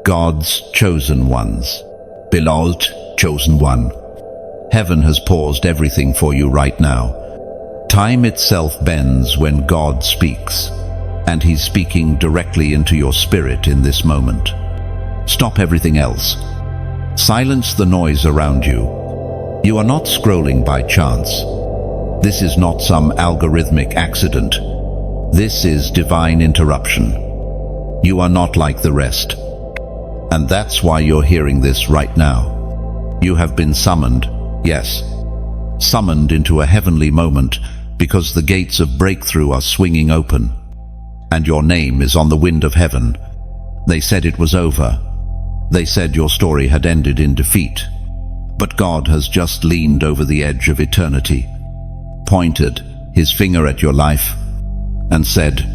God's chosen ones. Beloved chosen one, heaven has paused everything for you right now. Time itself bends when God speaks, and He's speaking directly into your spirit in this moment. Stop everything else. Silence the noise around you. You are not scrolling by chance. This is not some algorithmic accident. This is divine interruption. You are not like the rest. And that's why you're hearing this right now. You have been summoned, yes, summoned into a heavenly moment, because the gates of breakthrough are swinging open. And your name is on the wind of heaven. They said it was over. They said your story had ended in defeat. But God has just leaned over the edge of eternity, pointed His finger at your life, and said,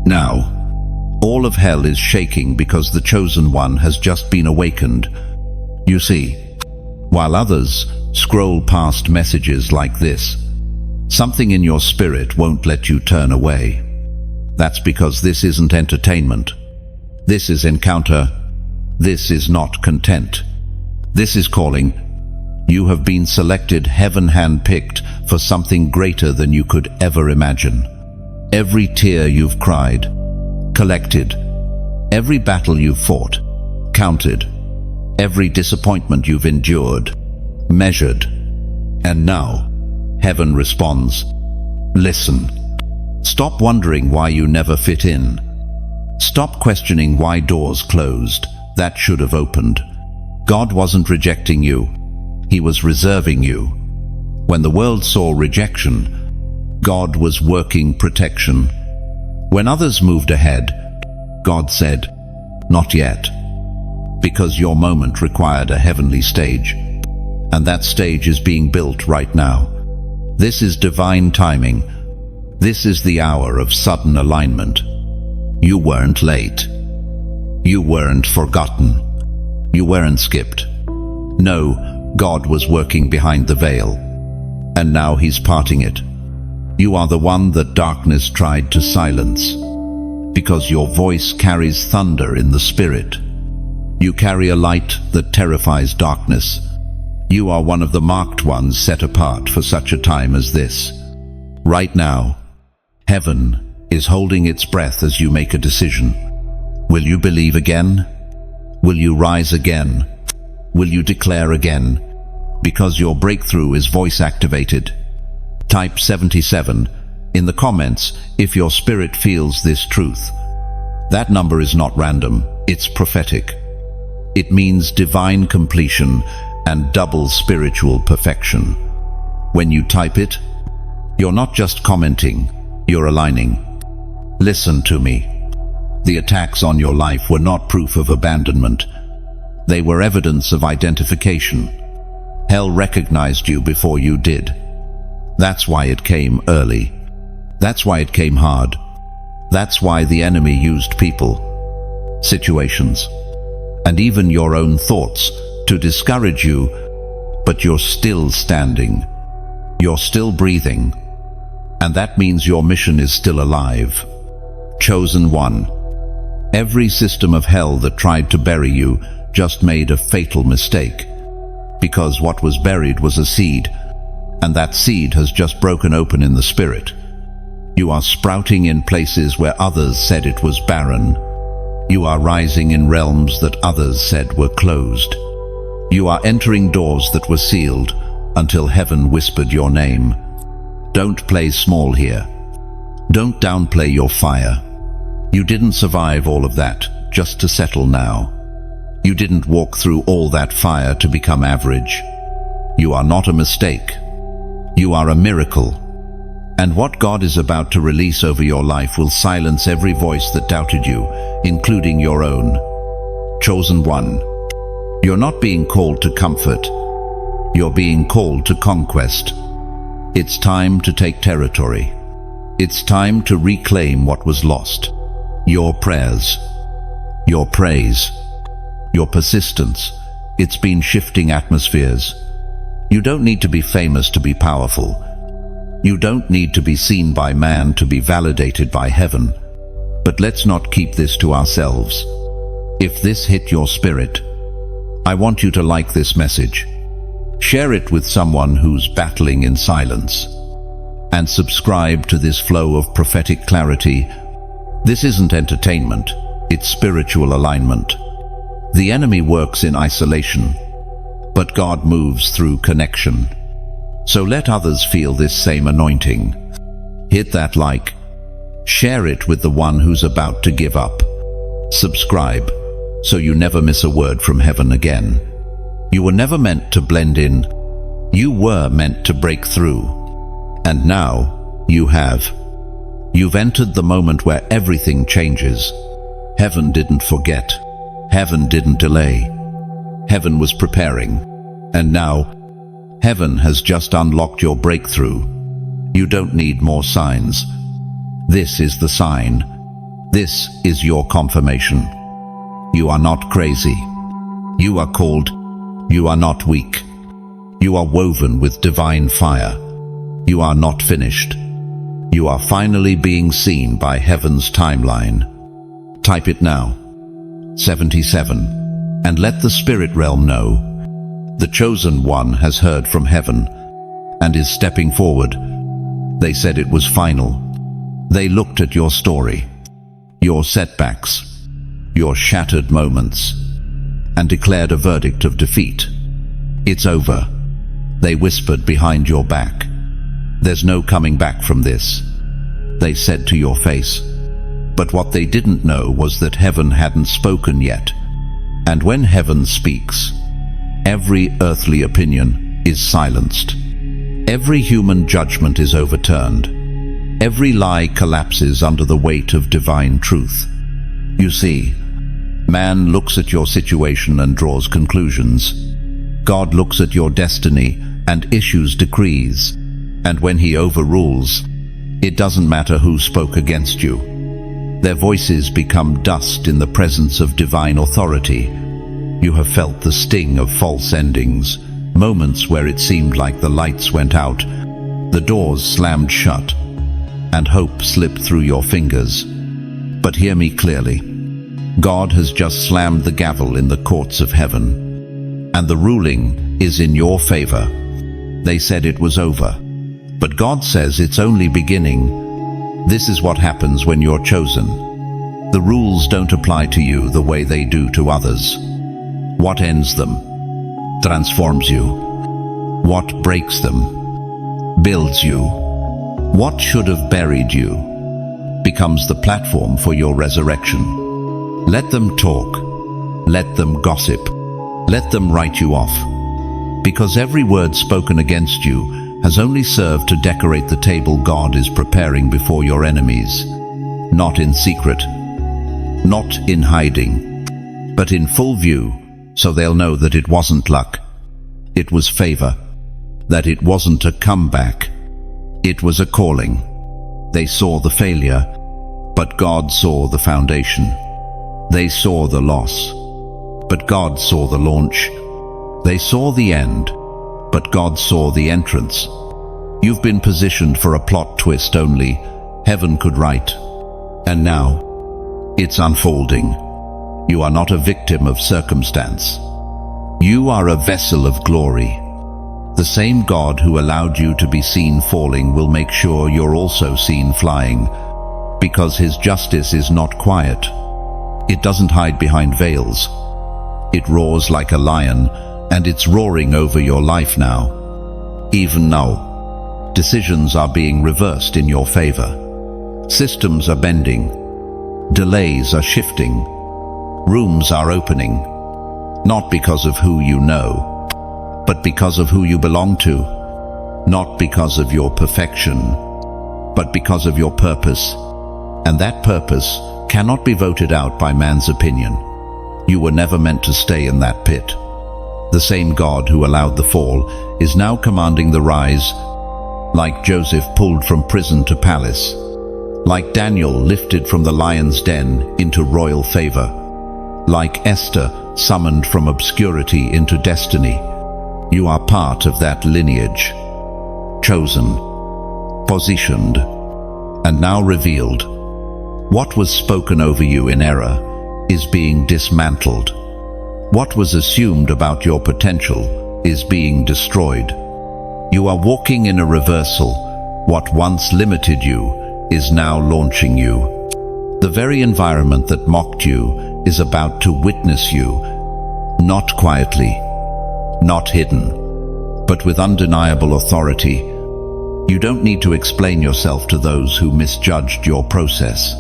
"Now." All of hell is shaking because the chosen one has just been awakened. You see, while others scroll past messages like this, something in your spirit won't let you turn away. That's because this isn't entertainment. This is encounter. This is not content. This is calling. You have been selected, heaven hand-picked, for something greater than you could ever imagine. Every tear you've cried, collected. Every battle you've fought, counted. Every disappointment you've endured, measured. And now, heaven responds. Listen. Stop wondering why you never fit in. Stop questioning why doors closed that should have opened. God wasn't rejecting you. He was reserving you. When the world saw rejection, God was working protection. When others moved ahead, God said, "Not yet," because your moment required a heavenly stage, and that stage is being built right now. This is divine timing. This is the hour of sudden alignment. You weren't late. You weren't forgotten. You weren't skipped. No, God was working behind the veil, and now He's parting it. You are the one that darkness tried to silence, because your voice carries thunder in the spirit. You carry a light that terrifies darkness. You are one of the marked ones set apart for such a time as this. Right now, heaven is holding its breath as you make a decision. Will you believe again? Will you rise again? Will you declare again? Because your breakthrough is voice activated. Type 77 in the comments if your spirit feels this truth. That number is not random, it's prophetic. It means divine completion and double spiritual perfection. When you type it, you're not just commenting, you're aligning. Listen to me. The attacks on your life were not proof of abandonment. They were evidence of identification. Hell recognized you before you did. That's why it came early. That's why it came hard. That's why the enemy used people, situations, and even your own thoughts to discourage you, but you're still standing. You're still breathing. And that means your mission is still alive. Chosen one. Every system of hell that tried to bury you just made a fatal mistake, because what was buried was a seed, and that seed has just broken open in the spirit. You are sprouting in places where others said it was barren. You are rising in realms that others said were closed. You are entering doors that were sealed until heaven whispered your name. Don't play small here. Don't downplay your fire. You didn't survive all of that just to settle now. You didn't walk through all that fire to become average. You are not a mistake. You are a miracle. And what God is about to release over your life will silence every voice that doubted you, including your own. Chosen one. You're not being called to comfort. You're being called to conquest. It's time to take territory. It's time to reclaim what was lost. Your prayers, your praise, your persistence, it's been shifting atmospheres. You don't need to be famous to be powerful. You don't need to be seen by man to be validated by heaven. But let's not keep this to ourselves. If this hit your spirit, I want you to like this message. Share it with someone who's battling in silence. And subscribe to this flow of prophetic clarity. This isn't entertainment, it's spiritual alignment. The enemy works in isolation, but God moves through connection. So let others feel this same anointing. Hit that like. Share it with the one who's about to give up. Subscribe, so you never miss a word from heaven again. You were never meant to blend in. You were meant to break through. And now, you have. You've entered the moment where everything changes. Heaven didn't forget. Heaven didn't delay. Heaven was preparing. And now, heaven has just unlocked your breakthrough. You don't need more signs. This is the sign. This is your confirmation. You are not crazy. You are called. You are not weak. You are woven with divine fire. You are not finished. You are finally being seen by heaven's timeline. Type it now. 77. And let the spirit realm know. The chosen one has heard from heaven and is stepping forward. They said it was final. They looked at your story, your setbacks, your shattered moments, and declared a verdict of defeat. It's over. They whispered behind your back. There's no coming back from this, they said to your face. But what they didn't know was that heaven hadn't spoken yet. And when heaven speaks, every earthly opinion is silenced. Every human judgment is overturned. Every lie collapses under the weight of divine truth. You see, man looks at your situation and draws conclusions. God looks at your destiny and issues decrees. And when he overrules, it doesn't matter who spoke against you. Their voices become dust in the presence of divine authority. You have felt the sting of false endings, moments where it seemed like the lights went out, the doors slammed shut, and hope slipped through your fingers. But hear me clearly. God has just slammed the gavel in the courts of heaven, and the ruling is in your favor. They said it was over, but God says it's only beginning. This is what happens when you're chosen. The rules don't apply to you the way they do to others. What ends them transforms you. What breaks them builds you. What should have buried you becomes the platform for your resurrection. Let them talk. Let them gossip. Let them write you off. Because every word spoken against you has only served to decorate the table God is preparing before your enemies. Not in secret, not in hiding, but in full view, so they'll know that it wasn't luck. It was favor. That it wasn't a comeback. It was a calling. They saw the failure, but God saw the foundation. They saw the loss, but God saw the launch. They saw the end, but God saw the entrance. You've been positioned for a plot twist only heaven could write. And now, it's unfolding. You are not a victim of circumstance. You are a vessel of glory. The same God who allowed you to be seen falling will make sure you're also seen flying, because his justice is not quiet. It doesn't hide behind veils. It roars like a lion, and it's roaring over your life now. Even now, decisions are being reversed in your favor. Systems are bending. Delays are shifting. Rooms are opening. Not because of who you know, but because of who you belong to. Not because of your perfection, but because of your purpose. And that purpose cannot be voted out by man's opinion. You were never meant to stay in that pit. The same God who allowed the fall is now commanding the rise, like Joseph pulled from prison to palace, like Daniel lifted from the lion's den into royal favor, like Esther summoned from obscurity into destiny. You are part of that lineage, chosen, positioned, and now revealed. What was spoken over you in error is being dismantled. What was assumed about your potential is being destroyed. You are walking in a reversal. What once limited you is now launching you. The very environment that mocked you is about to witness you, not quietly, not hidden, but with undeniable authority. You don't need to explain yourself to those who misjudged your process.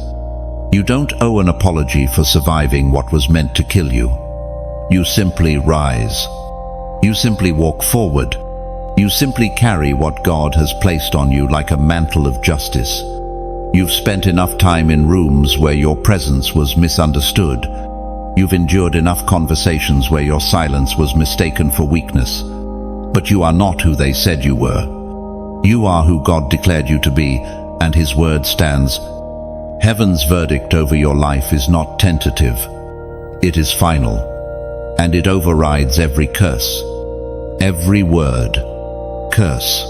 You don't owe an apology for surviving what was meant to kill you. You simply rise. You simply walk forward. You simply carry what God has placed on you like a mantle of justice. You've spent enough time in rooms where your presence was misunderstood. You've endured enough conversations where your silence was mistaken for weakness. But you are not who they said you were. You are who God declared you to be, and His word stands. Heaven's verdict over your life is not tentative. It is final, and it overrides every curse, every word, curse,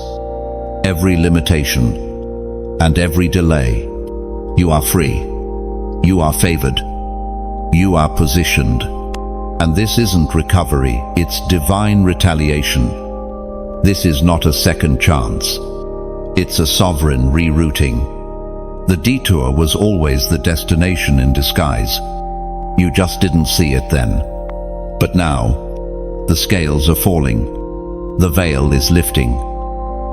every limitation, and every delay. You are free. You are favored. You are positioned. And this isn't recovery, it's divine retaliation. This is not a second chance. It's a sovereign rerouting. The detour was always the destination in disguise. You just didn't see it then. But now, the scales are falling. The veil is lifting.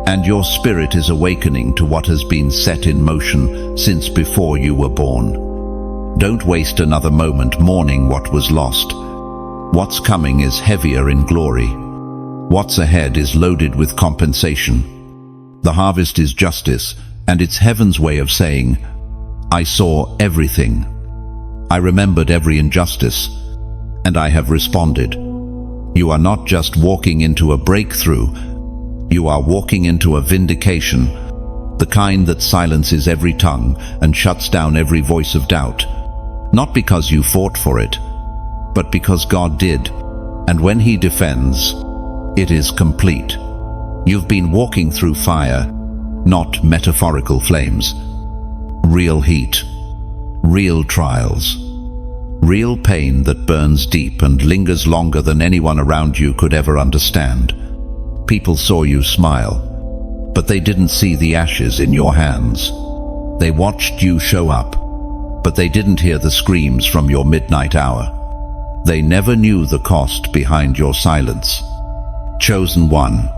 And your spirit is awakening to what has been set in motion since before you were born. Don't waste another moment mourning what was lost. What's coming is heavier in glory. What's ahead is loaded with compensation. The harvest is justice, and it's heaven's way of saying, I saw everything. I remembered every injustice, and I have responded. You are not just walking into a breakthrough, you are walking into a vindication, the kind that silences every tongue and shuts down every voice of doubt. Not because you fought for it, but because God did, and when He defends, it is complete. You've been walking through fire, not metaphorical flames. Real heat, real trials, real pain that burns deep and lingers longer than anyone around you could ever understand. People saw you smile, but they didn't see the ashes in your hands. They watched you show up, but they didn't hear the screams from your midnight hour. They never knew the cost behind your silence. Chosen one.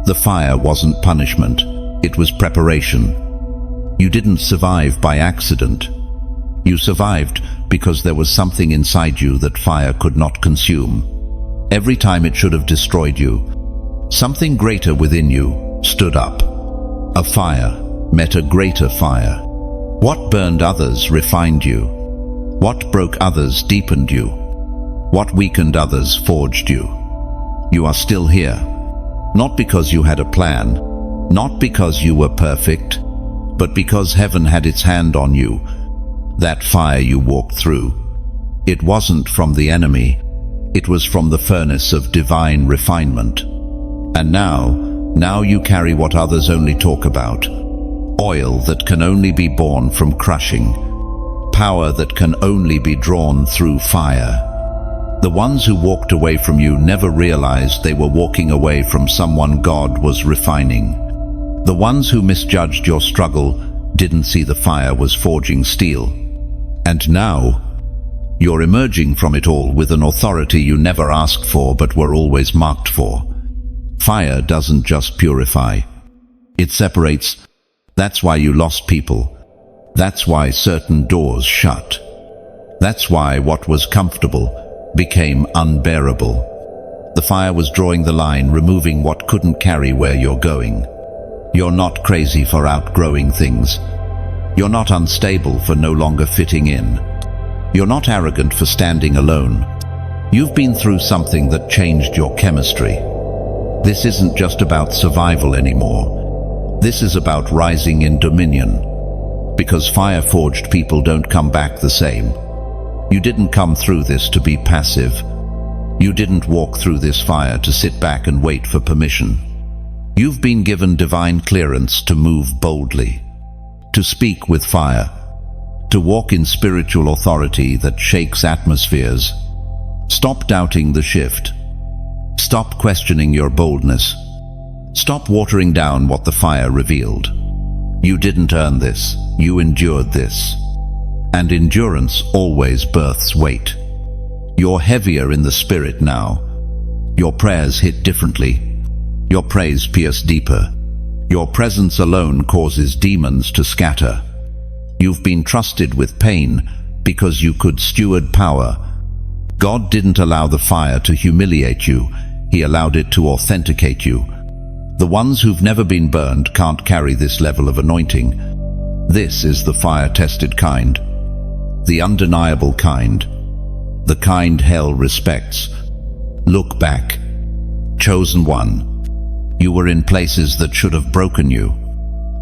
The fire wasn't punishment, it was preparation. You didn't survive by accident. You survived because there was something inside you that fire could not consume. Every time it should have destroyed you, something greater within you stood up. A fire met a greater fire. What burned others refined you. What broke others deepened you. What weakened others forged you. You are still here, not because you had a plan, not because you were perfect, but because heaven had its hand on you. That fire you walked through, it wasn't from the enemy, it was from the furnace of divine refinement. And now you carry what others only talk about. Oil that can only be born from crushing. Power that can only be drawn through fire. The ones who walked away from you never realized they were walking away from someone God was refining. The ones who misjudged your struggle didn't see the fire was forging steel. And now, you're emerging from it all with an authority you never asked for but were always marked for. Fire doesn't just purify, it separates. That's why you lost people. That's why certain doors shut. That's why what was comfortable became unbearable. The fire was drawing the line, removing what couldn't carry where you're going. You're not crazy for outgrowing things. You're not unstable for no longer fitting in. You're not arrogant for standing alone. You've been through something that changed your chemistry. This isn't just about survival anymore. This is about rising in dominion. Because fire-forged people don't come back the same. You didn't come through this to be passive. You didn't walk through this fire to sit back and wait for permission. You've been given divine clearance to move boldly, to speak with fire, to walk in spiritual authority that shakes atmospheres. Stop doubting the shift. Stop questioning your boldness. Stop watering down what the fire revealed. You didn't earn this, you endured this. And endurance always births weight. You're heavier in the spirit now. Your prayers hit differently. Your praise pierce deeper. Your presence alone causes demons to scatter. You've been trusted with pain because you could steward power. God didn't allow the fire to humiliate you. He allowed it to authenticate you. The ones who've never been burned can't carry this level of anointing. This is the fire-tested kind. The undeniable kind. The kind hell respects. Look back. Chosen one. You were in places that should have broken you.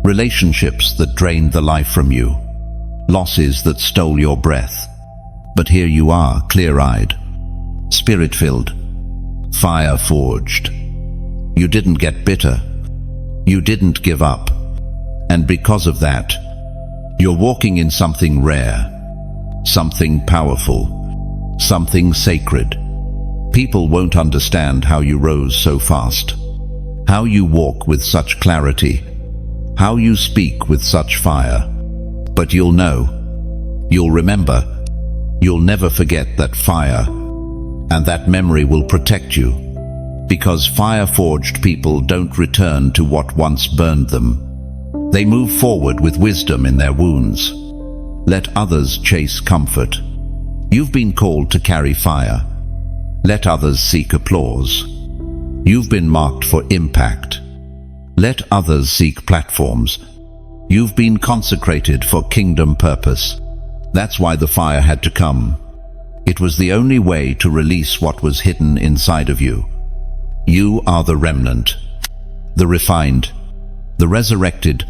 Relationships that drained the life from you. Losses that stole your breath. But here you are, clear-eyed. Spirit-filled. Fire-forged. You didn't get bitter. You didn't give up. And because of that, you're walking in something rare. Something powerful. Something sacred. People won't understand how you rose so fast. How you walk with such clarity. How you speak with such fire. But you'll know. You'll remember. You'll never forget that fire. And that memory will protect you. Because fire-forged people don't return to what once burned them. They move forward with wisdom in their wounds. Let others chase comfort. You've been called to carry fire. Let others seek applause. You've been marked for impact. Let others seek platforms. You've been consecrated for kingdom purpose. That's why the fire had to come. It was the only way to release what was hidden inside of you. You are the remnant, the refined, the resurrected,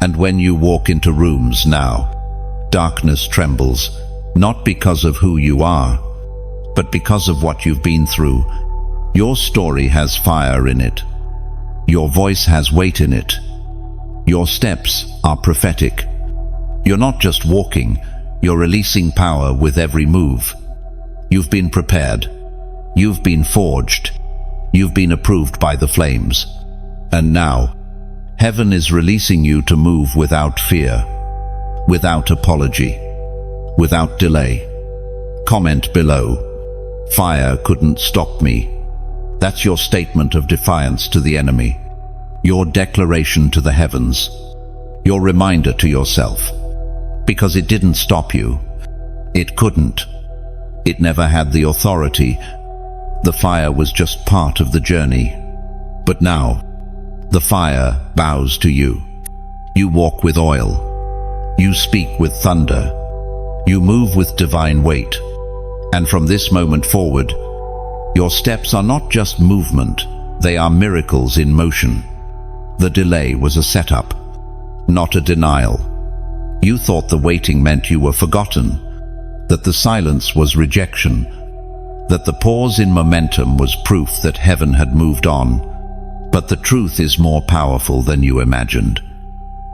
and when you walk into rooms now, darkness trembles, not because of who you are, but because of what you've been through. Your story has fire in it. Your voice has weight in it. Your steps are prophetic. You're not just walking, you're releasing power with every move. You've been prepared. You've been forged. You've been approved by the flames. And now, heaven is releasing you to move without fear, without apology, without delay. Comment below. Fire couldn't stop me. That's your statement of defiance to the enemy. Your declaration to the heavens. Your reminder to yourself. Because it didn't stop you. It couldn't. It never had the authority. The fire was just part of the journey. But now, the fire bows to you. You walk with oil. You speak with thunder. You move with divine weight. And from this moment forward, your steps are not just movement, they are miracles in motion. The delay was a setup, not a denial. You thought the waiting meant you were forgotten, that the silence was rejection, that the pause in momentum was proof that heaven had moved on. But the truth is more powerful than you imagined.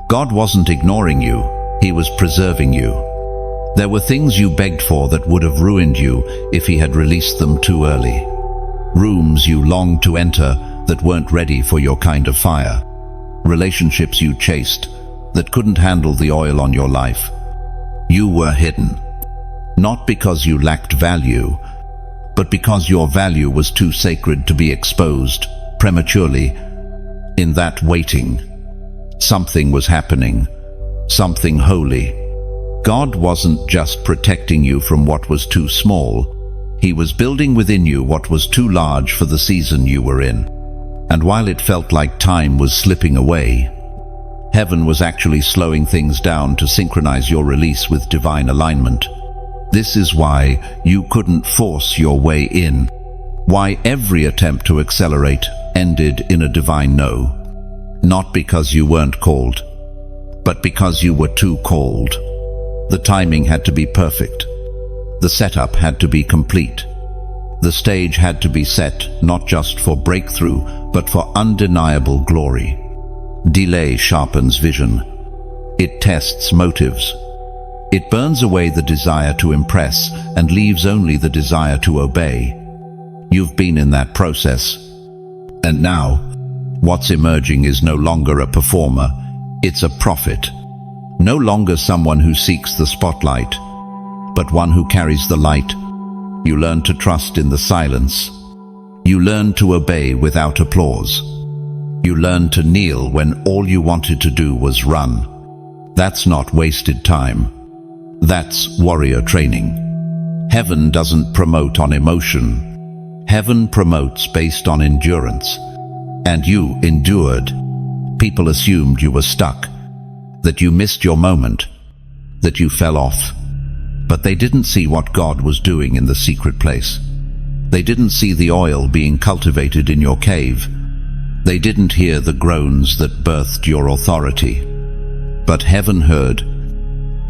God wasn't ignoring you, He was preserving you. There were things you begged for that would have ruined you if He had released them too early. Rooms you longed to enter that weren't ready for your kind of fire. Relationships you chased that couldn't handle the oil on your life. You were hidden. Not because you lacked value, but because your value was too sacred to be exposed prematurely. In that waiting, something was happening, something holy. God wasn't just protecting you from what was too small, He was building within you what was too large for the season you were in. And while it felt like time was slipping away, heaven was actually slowing things down to synchronize your release with divine alignment. This is why you couldn't force your way in, why every attempt to accelerate ended in a divine no. Not because you weren't called, but because you were too called. The timing had to be perfect. The setup had to be complete. The stage had to be set not just for breakthrough, but for undeniable glory. Delay sharpens vision. It tests motives. It burns away the desire to impress and leaves only the desire to obey. You've been in that process. And now, what's emerging is no longer a performer, it's a prophet. No longer someone who seeks the spotlight, but one who carries the light. You learn to trust in the silence. You learn to obey without applause. You learn to kneel when all you wanted to do was run. That's not wasted time. That's warrior training. Heaven doesn't promote on emotion. Heaven promotes based on endurance. And you endured. People assumed you were stuck, that you missed your moment, that you fell off. But they didn't see what God was doing in the secret place. They didn't see the oil being cultivated in your cave. They didn't hear the groans that birthed your authority. But heaven heard,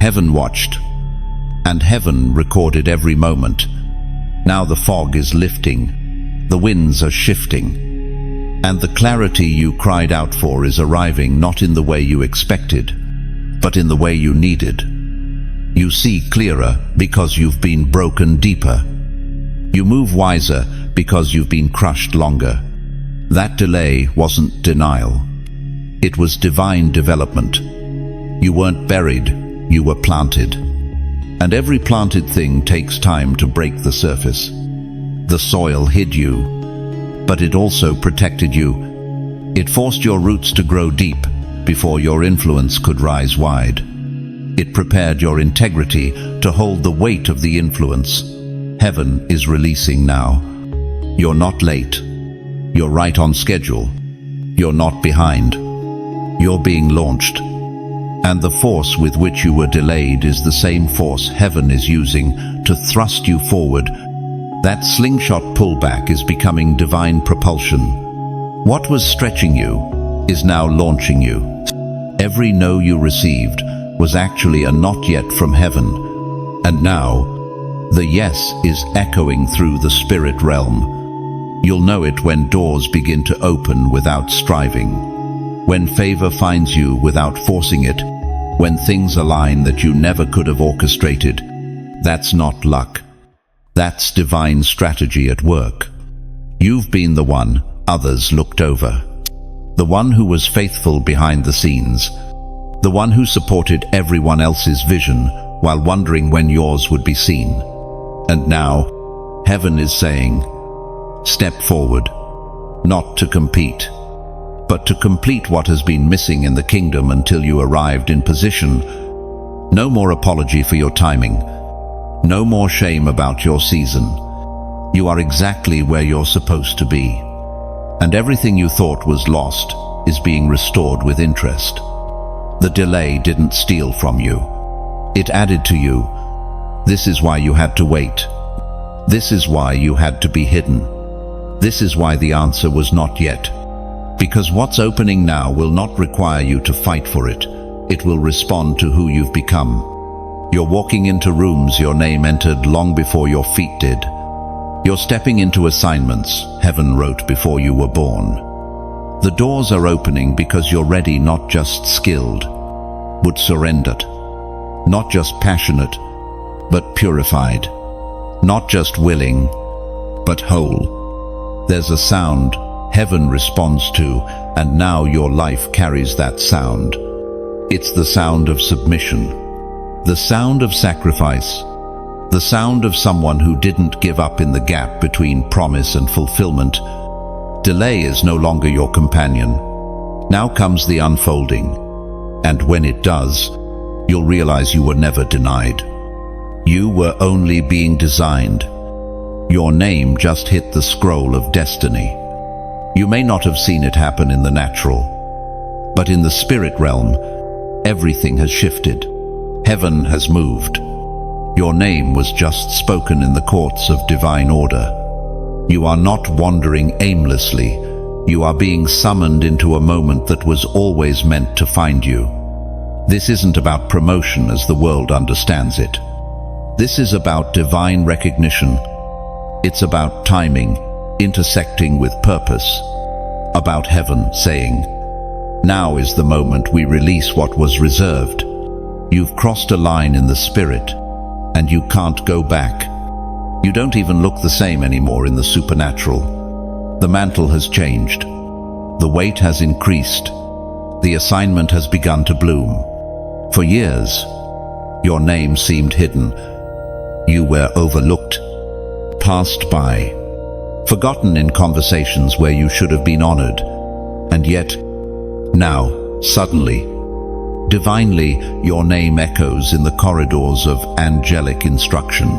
heaven watched, and heaven recorded every moment. Now the fog is lifting, the winds are shifting, and the clarity you cried out for is arriving not in the way you expected, but in the way you needed. You see clearer because you've been broken deeper. You move wiser because you've been crushed longer. That delay wasn't denial. It was divine development. You weren't buried, you were planted. And every planted thing takes time to break the surface. The soil hid you, but it also protected you. It forced your roots to grow deep before your influence could rise wide. It prepared your integrity to hold the weight of the influence. Heaven is releasing now. You're not late. You're right on schedule. You're not behind. You're being launched. And the force with which you were delayed is the same force heaven is using to thrust you forward. That slingshot pullback is becoming divine propulsion. What was stretching you is now launching you. Every no you received was actually a not yet from heaven. And now, the yes is echoing through the spirit realm. You'll know it when doors begin to open without striving, when favor finds you without forcing it, when things align that you never could have orchestrated. That's not luck. That's divine strategy at work. You've been the one others looked over, the one who was faithful behind the scenes, the one who supported everyone else's vision while wondering when yours would be seen. And now, heaven is saying, step forward, not to compete, but to complete what has been missing in the kingdom until you arrived in position. No more apology for your timing. No more shame about your season. You are exactly where you're supposed to be. And everything you thought was lost is being restored with interest. The delay didn't steal from you. It added to you. This is why you had to wait. This is why you had to be hidden. This is why the answer was not yet. Because what's opening now will not require you to fight for it. It will respond to who you've become. You're walking into rooms your name entered long before your feet did. You're stepping into assignments heaven wrote before you were born. The doors are opening because you're ready, not just skilled, but surrendered. Not just passionate, but purified. Not just willing, but whole. There's a sound heaven responds to, and now your life carries that sound. It's the sound of submission, the sound of sacrifice, the sound of someone who didn't give up in the gap between promise and fulfillment. Delay is no longer your companion. Now comes the unfolding, and when it does, you'll realize you were never denied. You were only being designed. Your name just hit the scroll of destiny. You may not have seen it happen in the natural, but in the spirit realm, everything has shifted. Heaven has moved. Your name was just spoken in the courts of divine order. You are not wandering aimlessly. You are being summoned into a moment that was always meant to find you. This isn't about promotion as the world understands it. This is about divine recognition. It's about timing, intersecting with purpose. About heaven saying, now is the moment we release what was reserved. You've crossed a line in the spirit, and you can't go back. You don't even look the same anymore in the supernatural. The mantle has changed. The weight has increased. The assignment has begun to bloom. For years, your name seemed hidden. You were overlooked, passed by, forgotten in conversations where you should have been honored. And yet, now, suddenly, divinely, your name echoes in the corridors of angelic instruction.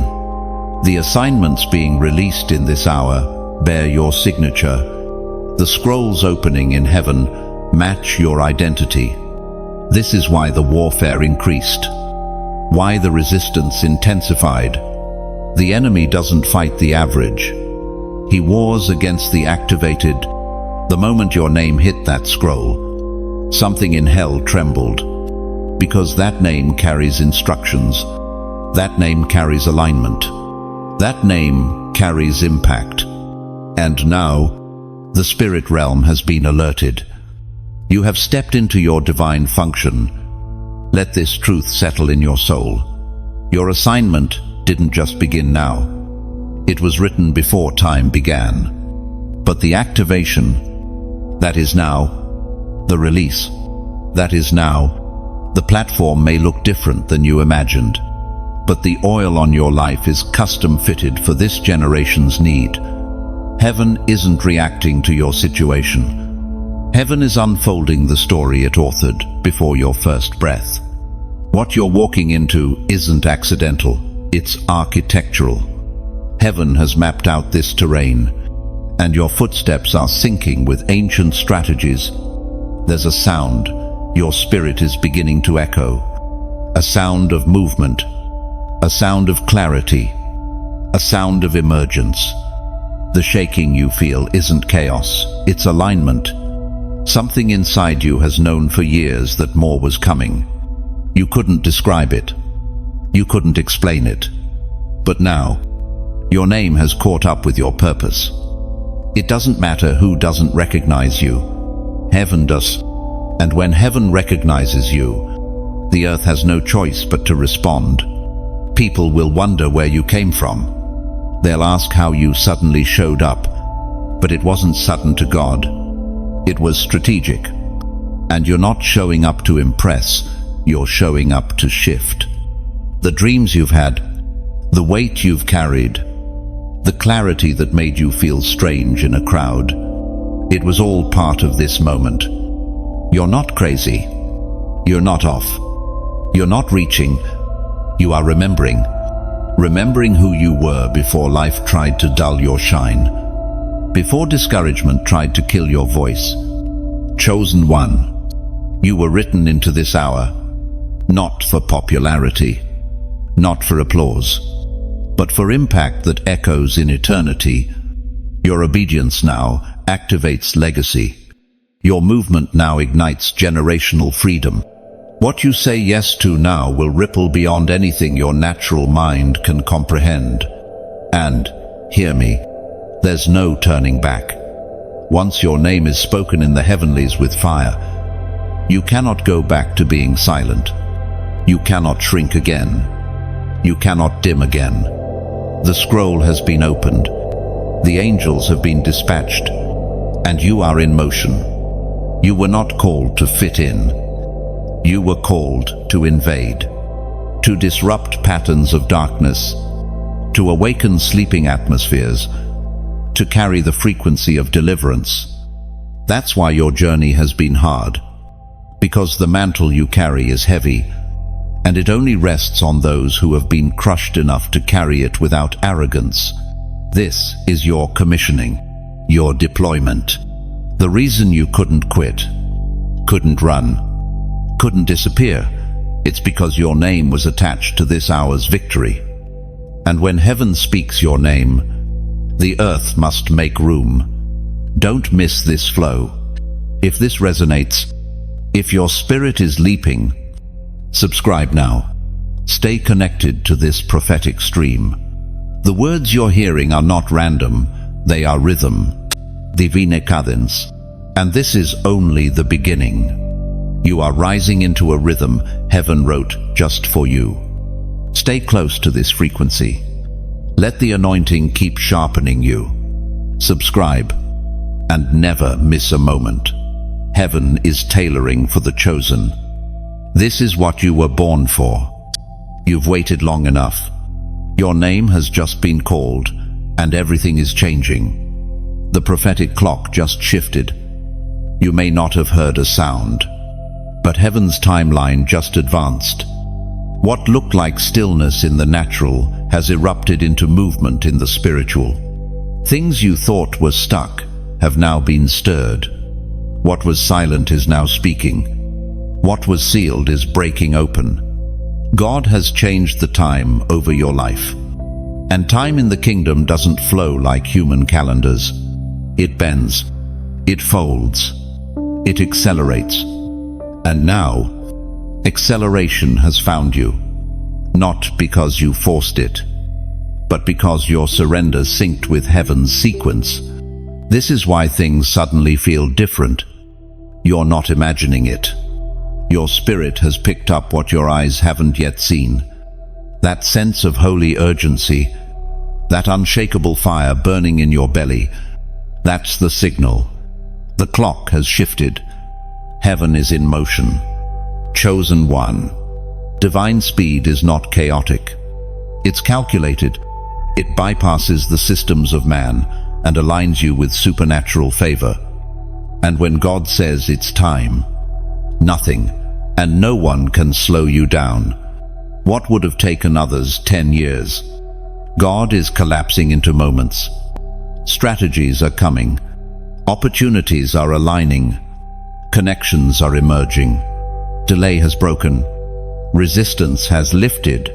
The assignments being released in this hour bear your signature. The scrolls opening in heaven match your identity. This is why the warfare increased, why the resistance intensified. The enemy doesn't fight the average. He wars against the activated. The moment your name hit that scroll, something in hell trembled, because that name carries instructions. That name carries alignment. That name carries impact. And now, the spirit realm has been alerted. You have stepped into your divine function. Let this truth settle in your soul. Your assignment didn't just begin now. It was written before time began. But the activation, that is now. The release, that is now. The platform may look different than you imagined, but the oil on your life is custom fitted for this generation's need. Heaven isn't reacting to your situation. Heaven is unfolding the story it authored before your first breath. What you're walking into isn't accidental, it's architectural. Heaven has mapped out this terrain, and your footsteps are syncing with ancient strategies. There's a sound, your spirit is beginning to echo. A sound of movement, a sound of clarity, a sound of emergence. The shaking you feel isn't chaos, it's alignment. Something inside you has known for years that more was coming. You couldn't describe it. You couldn't explain it. But now, your name has caught up with your purpose. It doesn't matter who doesn't recognize you. Heaven does. And when heaven recognizes you, the earth has no choice but to respond. People will wonder where you came from. They'll ask how you suddenly showed up. But it wasn't sudden to God. It was strategic. And you're not showing up to impress, you're showing up to shift. The dreams you've had, the weight you've carried, the clarity that made you feel strange in a crowd, it was all part of this moment. You're not crazy. You're not off. You're not reaching. You are remembering. Remembering who you were before life tried to dull your shine. Before discouragement tried to kill your voice. Chosen one. You were written into this hour, not for popularity, not for applause, but for impact that echoes in eternity. Your obedience now activates legacy. Your movement now ignites generational freedom. What you say yes to now will ripple beyond anything your natural mind can comprehend. And, hear me, there's no turning back. Once your name is spoken in the heavenlies with fire, you cannot go back to being silent. You cannot shrink again. You cannot dim again. The scroll has been opened. The angels have been dispatched. And you are in motion. You were not called to fit in. You were called to invade, to disrupt patterns of darkness, to awaken sleeping atmospheres, to carry the frequency of deliverance. That's why your journey has been hard, because the mantle you carry is heavy, and it only rests on those who have been crushed enough to carry it without arrogance. This is your commissioning, your deployment. The reason you couldn't quit, couldn't run, couldn't disappear, it's because your name was attached to this hour's victory. And when heaven speaks your name, the earth must make room. Don't miss this flow. If this resonates, if your spirit is leaping, subscribe now. Stay connected to this prophetic stream. The words you're hearing are not random, they are rhythm, divine cadence. And this is only the beginning. You are rising into a rhythm heaven wrote just for you. Stay close to this frequency. Let the anointing keep sharpening you. Subscribe and never miss a moment. Heaven is tailoring for the chosen. This is what you were born for. You've waited long enough. Your name has just been called, and everything is changing. The prophetic clock just shifted. You may not have heard a sound, but heaven's timeline just advanced. What looked like stillness in the natural has erupted into movement in the spiritual. Things you thought were stuck have now been stirred. What was silent is now speaking. What was sealed is breaking open. God has changed the time over your life. And time in the kingdom doesn't flow like human calendars. It bends, it folds, it accelerates. And now, acceleration has found you. Not because you forced it, but because your surrender synced with heaven's sequence. This is why things suddenly feel different. You're not imagining it. Your spirit has picked up what your eyes haven't yet seen. That sense of holy urgency, that unshakable fire burning in your belly, that's the signal. The clock has shifted. Heaven is in motion. Chosen one. Divine speed is not chaotic. It's calculated. It bypasses the systems of man and aligns you with supernatural favor. And when God says it's time, nothing and no one can slow you down. What would have taken others 10 years? God is collapsing into moments. Strategies are coming. Opportunities are aligning. Connections are emerging. Delay has broken. Resistance has lifted.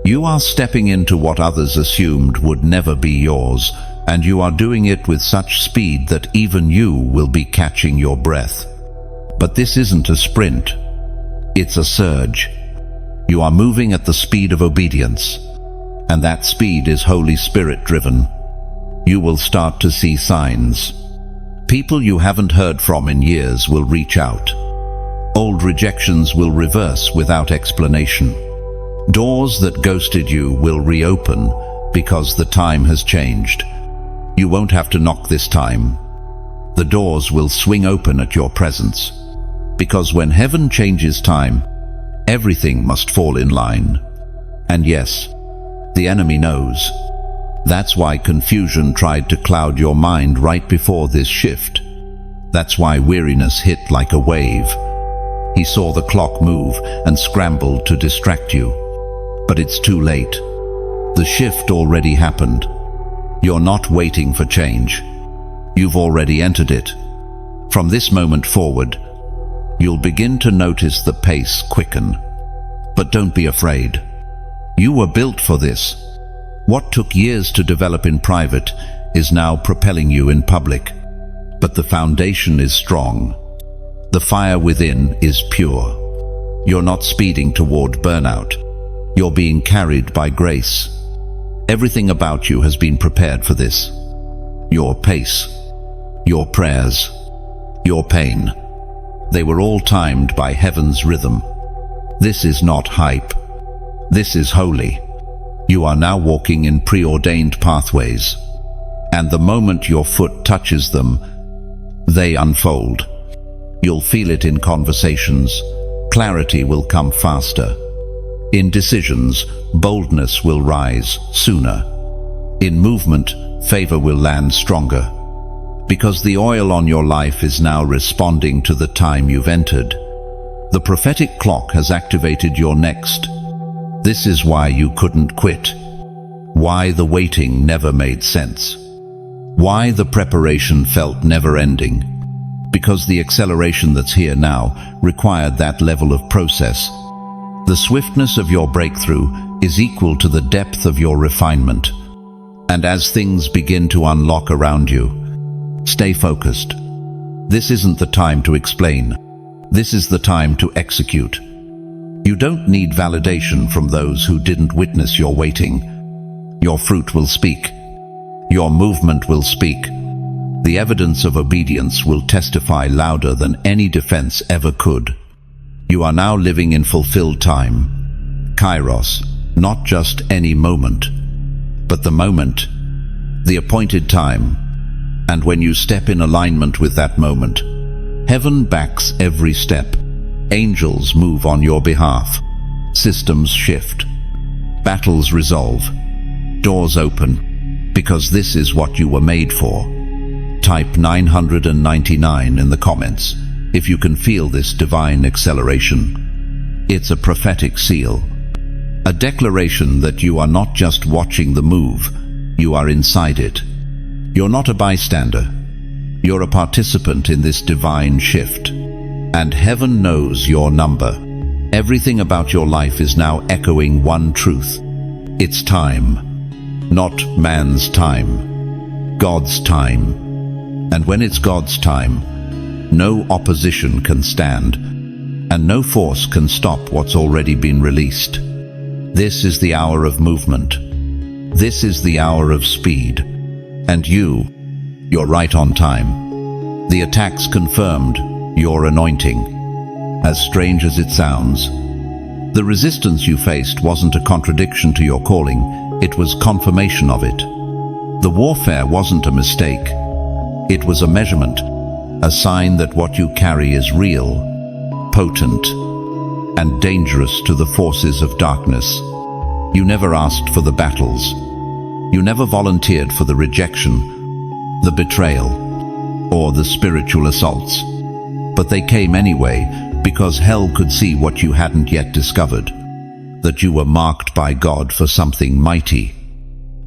You are stepping into what others assumed would never be yours, and you are doing it with such speed that even you will be catching your breath. But this isn't a sprint. It's a surge. You are moving at the speed of obedience, and that speed is Holy Spirit driven. You will start to see signs. People you haven't heard from in years will reach out. Old rejections will reverse without explanation. Doors that ghosted you will reopen because the time has changed. You won't have to knock this time. The doors will swing open at your presence. Because when heaven changes time, everything must fall in line. And yes, the enemy knows. That's why confusion tried to cloud your mind right before this shift. That's why weariness hit like a wave. He saw the clock move and scrambled to distract you. But it's too late. The shift already happened. You're not waiting for change. You've already entered it. From this moment forward, you'll begin to notice the pace quicken. But don't be afraid. You were built for this. What took years to develop in private is now propelling you in public. But the foundation is strong. The fire within is pure. You're not speeding toward burnout. You're being carried by grace. Everything about you has been prepared for this. Your pace, your prayers, your pain. They were all timed by heaven's rhythm. This is not hype. This is holy. You are now walking in preordained pathways. And the moment your foot touches them, they unfold. You'll feel it in conversations. Clarity will come faster. In decisions, boldness will rise sooner. In movement, favor will land stronger. Because the oil on your life is now responding to the time you've entered. The prophetic clock has activated your next. This is why you couldn't quit. Why the waiting never made sense. Why the preparation felt never-ending. Because the acceleration that's here now required that level of process. The swiftness of your breakthrough is equal to the depth of your refinement. And as things begin to unlock around you, stay focused. This isn't the time to explain. This is the time to execute. You don't need validation from those who didn't witness your waiting. Your fruit will speak. Your movement will speak. The evidence of obedience will testify louder than any defense ever could. You are now living in fulfilled time. Kairos, not just any moment, but the moment, the appointed time. And when you step in alignment with that moment, heaven backs every step. Angels move on your behalf. Systems shift. Battles resolve. Doors open. Because this is what you were made for. Type 999 in the comments if you can feel this divine acceleration. It's a prophetic seal. A declaration that you are not just watching the move, you are inside it. You're not a bystander. You're a participant in this divine shift. And heaven knows your number. Everything about your life is now echoing one truth. It's time. Not man's time. God's time. And when it's God's time, no opposition can stand, and no force can stop what's already been released. This is the hour of movement. This is the hour of speed. And you're right on time. The attack's confirmed your anointing. As strange as it sounds, the resistance you faced wasn't a contradiction to your calling, it was confirmation of it. The warfare wasn't a mistake. It was a measurement, a sign that what you carry is real, potent, and dangerous to the forces of darkness. You never asked for the battles. You never volunteered for the rejection, the betrayal, or the spiritual assaults. But they came anyway, because hell could see what you hadn't yet discovered, that you were marked by God for something mighty.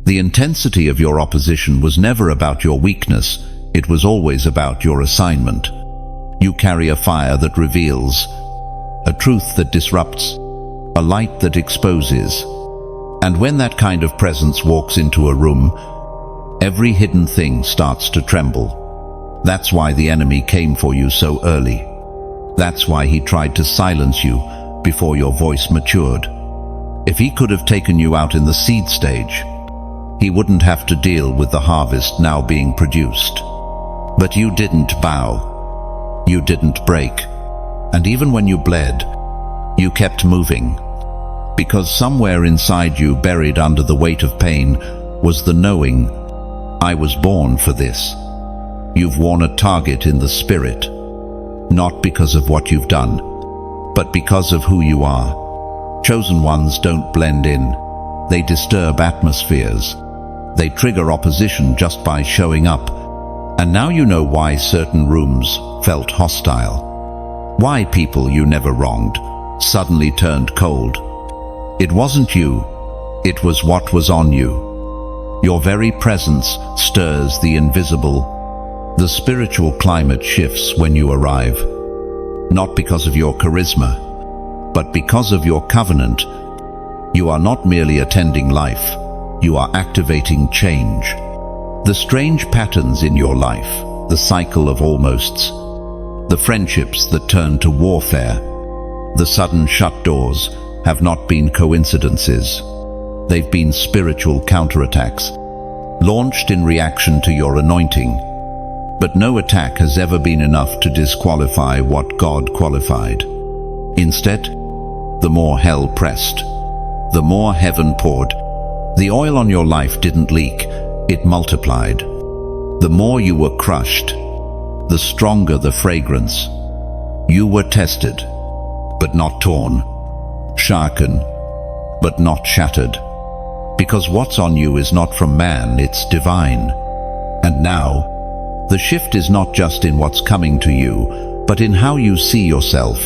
The intensity of your opposition was never about your weakness, it was always about your assignment. You carry a fire that reveals, a truth that disrupts, a light that exposes. And when that kind of presence walks into a room, every hidden thing starts to tremble. That's why the enemy came for you so early. That's why he tried to silence you before your voice matured. If he could have taken you out in the seed stage, he wouldn't have to deal with the harvest now being produced. But you didn't bow. You didn't break. And even when you bled, you kept moving. Because somewhere inside you, buried under the weight of pain, was the knowing, I was born for this. You've worn a target in the spirit, not because of what you've done, but because of who you are. Chosen ones don't blend in. They disturb atmospheres. They trigger opposition just by showing up. And now you know why certain rooms felt hostile. Why people you never wronged suddenly turned cold. It wasn't you, it was what was on you. Your very presence stirs the invisible. The spiritual climate shifts when you arrive. Not because of your charisma, but because of your covenant. You are not merely attending life, you are activating change. The strange patterns in your life, the cycle of almosts, the friendships that turn to warfare, the sudden shut doors have not been coincidences. They've been spiritual counterattacks, launched in reaction to your anointing. But no attack has ever been enough to disqualify what God qualified. Instead, the more hell pressed, the more heaven poured. The oil on your life didn't leak, it multiplied. The more you were crushed, the stronger the fragrance. You were tested, but not torn. Sharpened, but not shattered. Because what's on you is not from man, it's divine. And now, the shift is not just in what's coming to you, but in how you see yourself.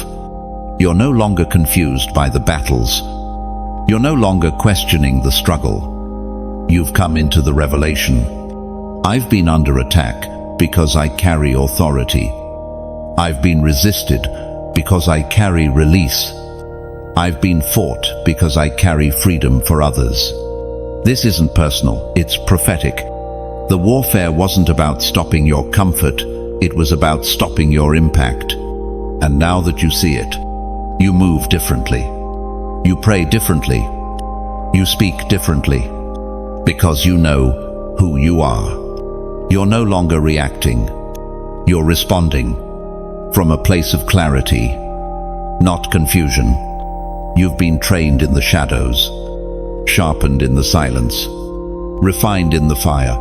You're no longer confused by the battles. You're no longer questioning the struggle. You've come into the revelation. I've been under attack because I carry authority. I've been resisted because I carry release. I've been fought because I carry freedom for others. This isn't personal, it's prophetic. The warfare wasn't about stopping your comfort, it was about stopping your impact. And now that you see it, you move differently. You pray differently. You speak differently. Because you know who you are. You're no longer reacting. You're responding from a place of clarity. not confusion. You've been trained in the shadows, sharpened in the silence, refined in the fire,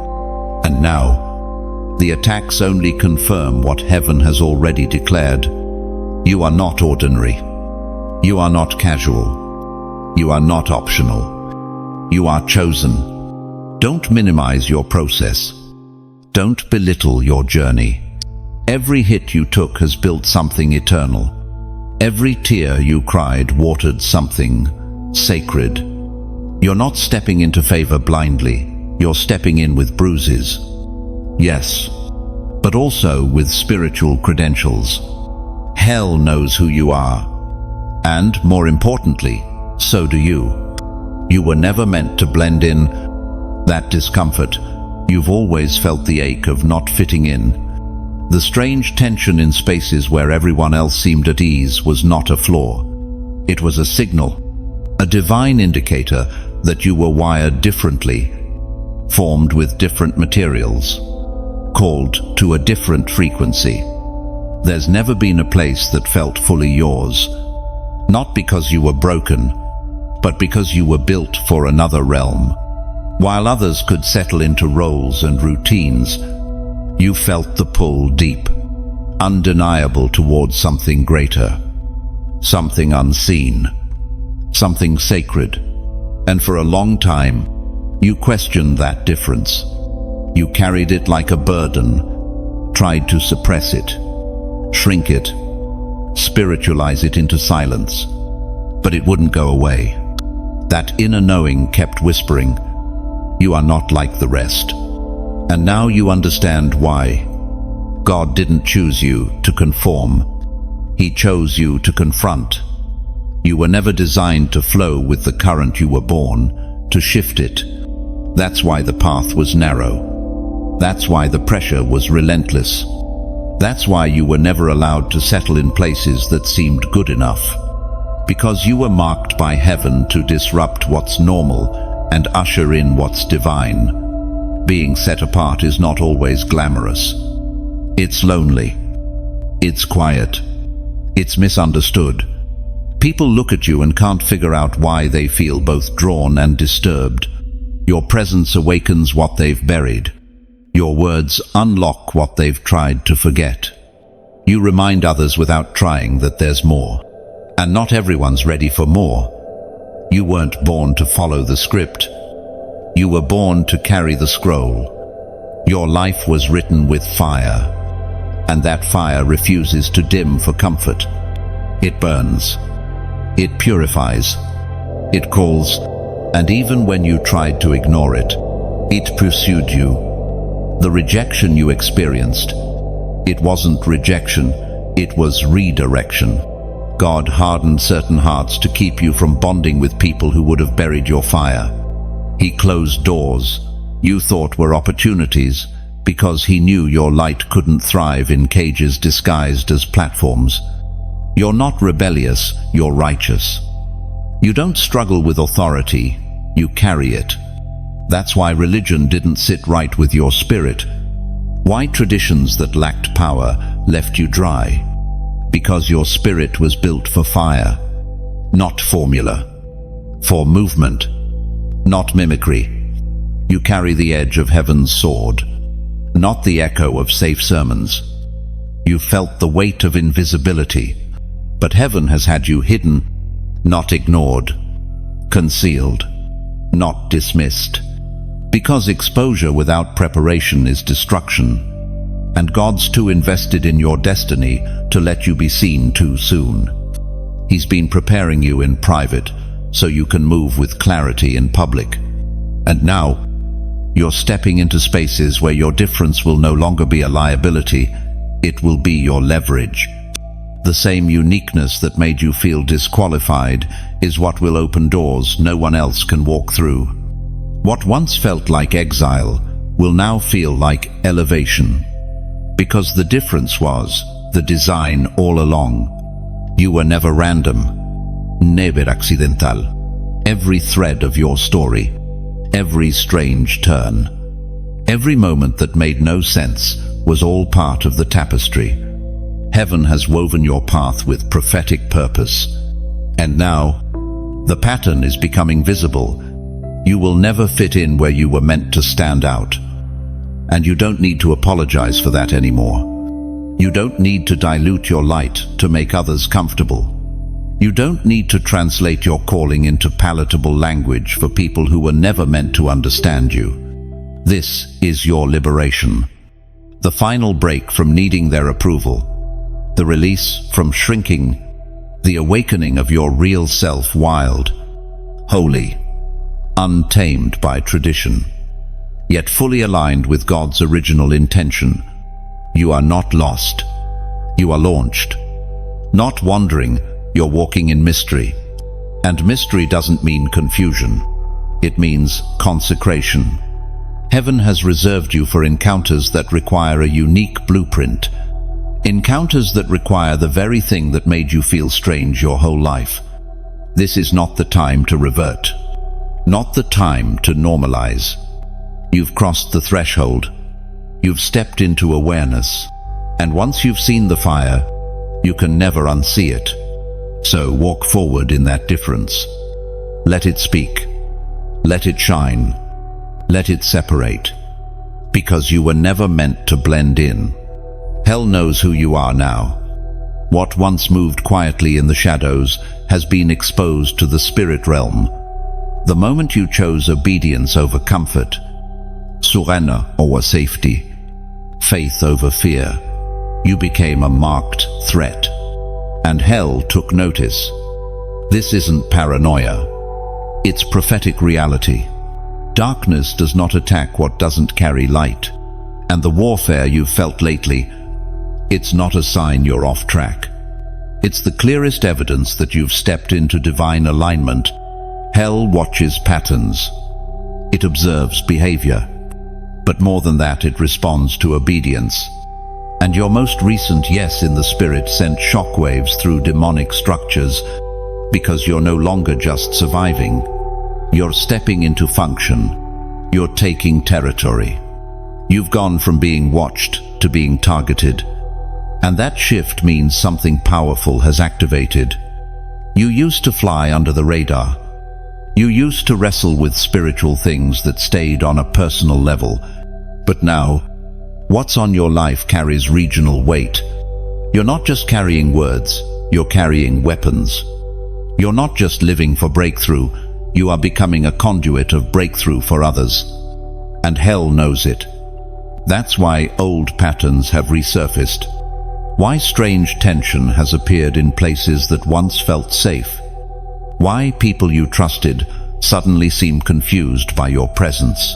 and now the attacks only confirm what heaven has already declared. You are not ordinary. You are not casual. You are not optional. You are chosen. Don't minimize your process. Don't belittle your journey. Every hit you took has built something eternal. Every tear you cried watered something sacred. You're not stepping into favor blindly. You're stepping in with bruises. Yes, but also with spiritual credentials. Hell knows who you are. And, more importantly, so do you. You were never meant to blend in. That discomfort, you've always felt the ache of not fitting in. The strange tension in spaces where everyone else seemed at ease was not a flaw. It was a signal, a divine indicator that you were wired differently, formed with different materials, called to a different frequency. There's never been a place that felt fully yours, not because you were broken, but because you were built for another realm. While others could settle into roles and routines, you felt the pull deep, undeniable towards something greater, something unseen, something sacred. And for a long time, you questioned that difference. You carried it like a burden, tried to suppress it, shrink it, spiritualize it into silence. But it wouldn't go away. That inner knowing kept whispering, "You are not like the rest." And now you understand why. God didn't choose you to conform. He chose you to confront. You were never designed to flow with the current you were born, to shift it. That's why the path was narrow. That's why the pressure was relentless. That's why you were never allowed to settle in places that seemed good enough. Because you were marked by heaven to disrupt what's normal and usher in what's divine. Being set apart is not always glamorous. It's lonely. It's quiet. It's misunderstood. People look at you and can't figure out why they feel both drawn and disturbed. Your presence awakens what they've buried. Your words unlock what they've tried to forget. You remind others without trying that there's more. And not everyone's ready for more. You weren't born to follow the script. You were born to carry the scroll. Your life was written with fire, and that fire refuses to dim for comfort. It burns. It purifies. It calls, and even when you tried to ignore it, it pursued you. The rejection you experienced, it wasn't rejection, it was redirection. God hardened certain hearts to keep you from bonding with people who would have buried your fire. He closed doors you thought were opportunities because he knew your light couldn't thrive in cages disguised as platforms. You're not rebellious, you're righteous. You don't struggle with authority, you carry it. That's why religion didn't sit right with your spirit. Why traditions that lacked power left you dry? Because your spirit was built for fire, not formula, for movement, not mimicry. You carry the edge of heaven's sword, not the echo of safe sermons. You felt the weight of invisibility, but heaven has had you hidden, not ignored, concealed, not dismissed. Because exposure without preparation is destruction, and God's too invested in your destiny to let you be seen too soon. He's been preparing you in private so you can move with clarity in public. And now, you're stepping into spaces where your difference will no longer be a liability, it will be your leverage. The same uniqueness that made you feel disqualified is what will open doors no one else can walk through. What once felt like exile will now feel like elevation. Because the difference was the design all along. You were never random, never accidental. Every thread of your story, every strange turn, every moment that made no sense was all part of the tapestry. heaven has woven your path with prophetic purpose. And now, the pattern is becoming visible. You will never fit in where you were meant to stand out. And you don't need to apologize for that anymore. You don't need to dilute your light to make others comfortable. You don't need to translate your calling into palatable language for people who were never meant to understand you. This is your liberation. The final break from needing their approval. The release from shrinking. The awakening of your real self, wild, holy, untamed by tradition, yet fully aligned with God's original intention. You are not lost. You are launched. Not wandering, you're walking in mystery. And mystery doesn't mean confusion. It means consecration. Heaven has reserved you for encounters that require a unique blueprint. Encounters that require the very thing that made you feel strange your whole life. This is not the time to revert. Not the time to normalize. You've crossed the threshold. You've stepped into awareness. And once you've seen the fire, you can never unsee it. So walk forward in that difference. Let it speak. Let it shine. Let it separate. Because you were never meant to blend in. Hell knows who you are now. What once moved quietly in the shadows has been exposed to the spirit realm. The moment you chose obedience over comfort, surrender over safety, faith over fear, you became a marked threat. And hell took notice. This isn't paranoia. It's prophetic reality. Darkness does not attack what doesn't carry light. And the warfare you've felt lately, it's not a sign you're off track. It's the clearest evidence that you've stepped into divine alignment. Hell watches patterns. It observes behavior. But more than that, it responds to obedience. And your most recent yes in the spirit sent shockwaves through demonic structures, because you're no longer just surviving. You're stepping into function. You're taking territory. You've gone from being watched to being targeted. And that shift means something powerful has activated. You used to fly under the radar. You used to wrestle with spiritual things that stayed on a personal level. But now, what's on your life carries regional weight. You're not just carrying words, you're carrying weapons. You're not just living for breakthrough, you are becoming a conduit of breakthrough for others. And hell knows it. That's why old patterns have resurfaced. Why strange tension has appeared in places that once felt safe. Why people you trusted suddenly seem confused by your presence.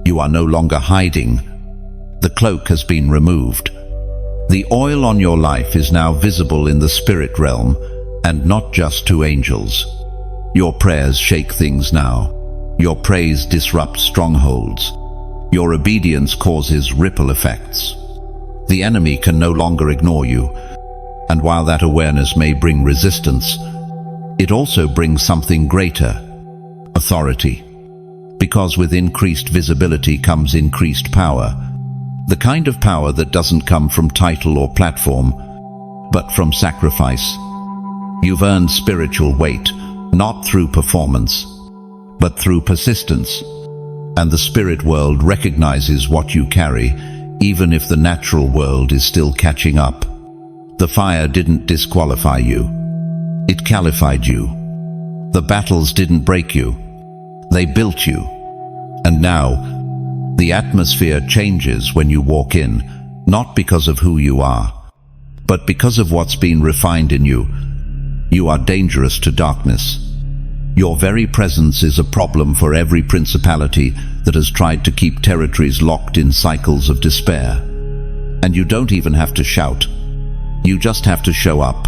You are no longer hiding. The cloak has been removed. The oil on your life is now visible in the spirit realm, and not just to angels. Your prayers shake things now. Your praise disrupts strongholds. Your obedience causes ripple effects. The enemy can no longer ignore you, and while that awareness may bring resistance, it also brings something greater: authority. Because with increased visibility comes increased power. The kind of power that doesn't come from title or platform, but from sacrifice. You've earned spiritual weight, not through performance, but through persistence. And the spirit world recognizes what you carry, even if the natural world is still catching up. The fire didn't disqualify you. It calified you. The battles didn't break you. They built you. And now, the atmosphere changes when you walk in, not because of who you are, but because of what's been refined in you. You are dangerous to darkness. Your very presence is a problem for every principality that has tried to keep territories locked in cycles of despair. And you don't even have to shout. You just have to show up.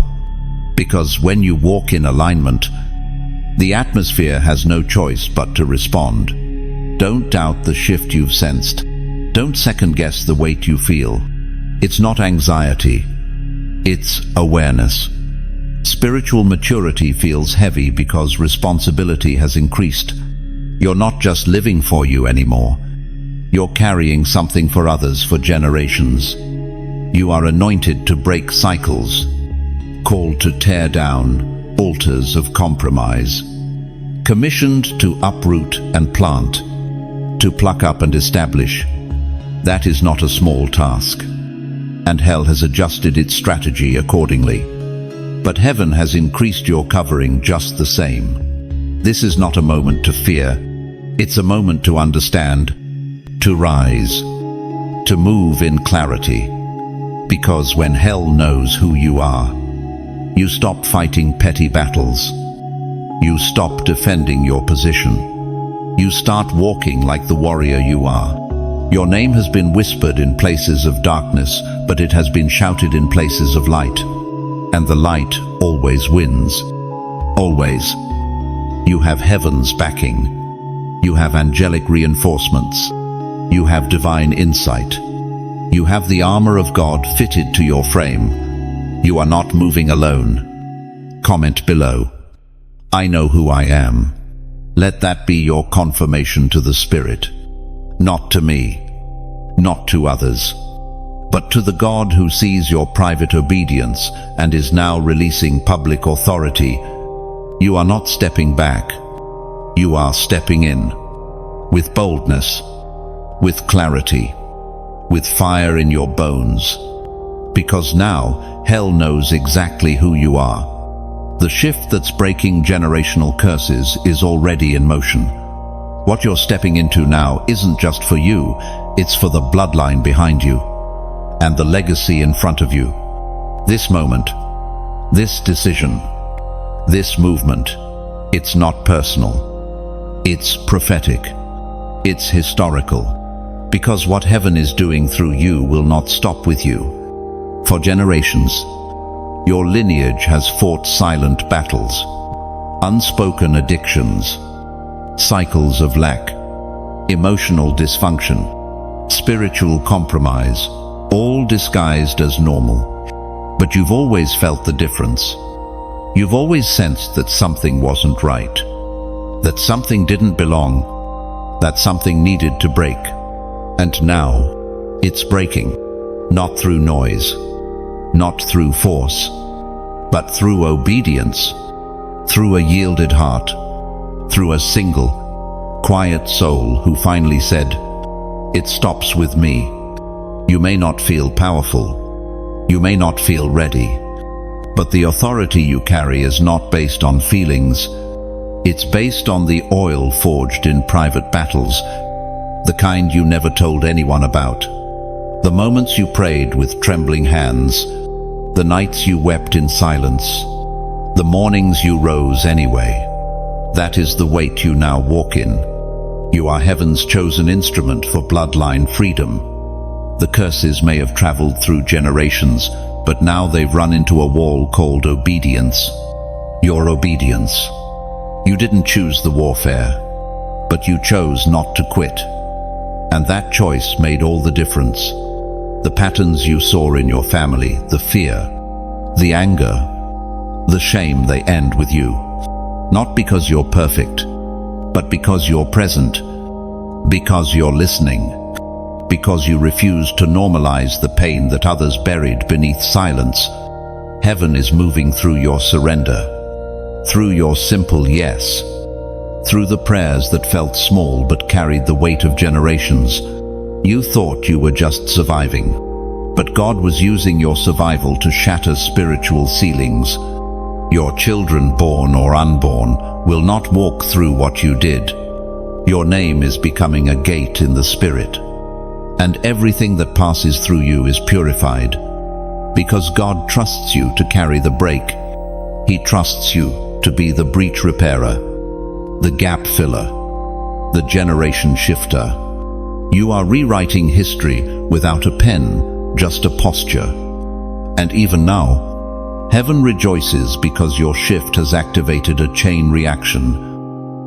Because when you walk in alignment, the atmosphere has no choice but to respond. Don't doubt the shift you've sensed. Don't second-guess the weight you feel. It's not anxiety. It's awareness. Spiritual maturity feels heavy because responsibility has increased. You're not just living for you anymore. You're carrying something for others for generations. You are anointed to break cycles, called to tear down altars of compromise, commissioned to uproot and plant, to pluck up and establish. That is not a small task, and hell has adjusted its strategy accordingly. But heaven has increased your covering just the same. This is not a moment to fear. It's a moment to understand, to rise, to move in clarity. Because when hell knows who you are, you stop fighting petty battles. You stop defending your position. You start walking like the warrior you are. Your name has been whispered in places of darkness, but it has been shouted in places of light. And the light always wins. Always. You have heaven's backing. You have angelic reinforcements. You have divine insight. You have the armor of God fitted to your frame. You are not moving alone. Comment below. I know who I am. Let that be your confirmation to the Spirit. Not to me, not to others, but to the God who sees your private obedience and is now releasing public authority. You are not stepping back. You are stepping in, with boldness, with clarity, with fire in your bones. Because now, hell knows exactly who you are. The shift that's breaking generational curses is already in motion. What you're stepping into now isn't just for you, it's for the bloodline behind you and the legacy in front of you. This moment, this decision, this movement, it's not personal. It's prophetic. It's historical. Because what heaven is doing through you will not stop with you. For generations, your lineage has fought silent battles, unspoken addictions, cycles of lack, emotional dysfunction, spiritual compromise, all disguised as normal. But you've always felt the difference. You've always sensed that something wasn't right, that something didn't belong, that something needed to break. And now, it's breaking, not through noise, not through force, but through obedience, through a yielded heart, through a single, quiet soul who finally said, "It stops with me." You may not feel powerful, you may not feel ready, but the authority you carry is not based on feelings. It's based on the oil forged in private battles, the kind you never told anyone about. The moments you prayed with trembling hands, the nights you wept in silence, the mornings you rose anyway. That is the weight you now walk in. You are heaven's chosen instrument for bloodline freedom. The curses may have traveled through generations, but now they've run into a wall called obedience. Your obedience. You didn't choose the warfare, but you chose not to quit. And that choice made all the difference. The patterns you saw in your family, the fear, the anger, the shame, they end with you. Not because you're perfect, but because you're present, because you're listening, because you refuse to normalize the pain that others buried beneath silence. Heaven is moving through your surrender, through your simple yes, through the prayers that felt small but carried the weight of generations. You thought you were just surviving, but God was using your survival to shatter spiritual ceilings. Your children, born or unborn, will not walk through what you did. Your name is becoming a gate in the Spirit, and everything that passes through you is purified, because God trusts you to carry the break. He trusts you to be the breach repairer, the gap filler, the generation shifter. You are rewriting history without a pen, just a posture. And even now, heaven rejoices because your shift has activated a chain reaction.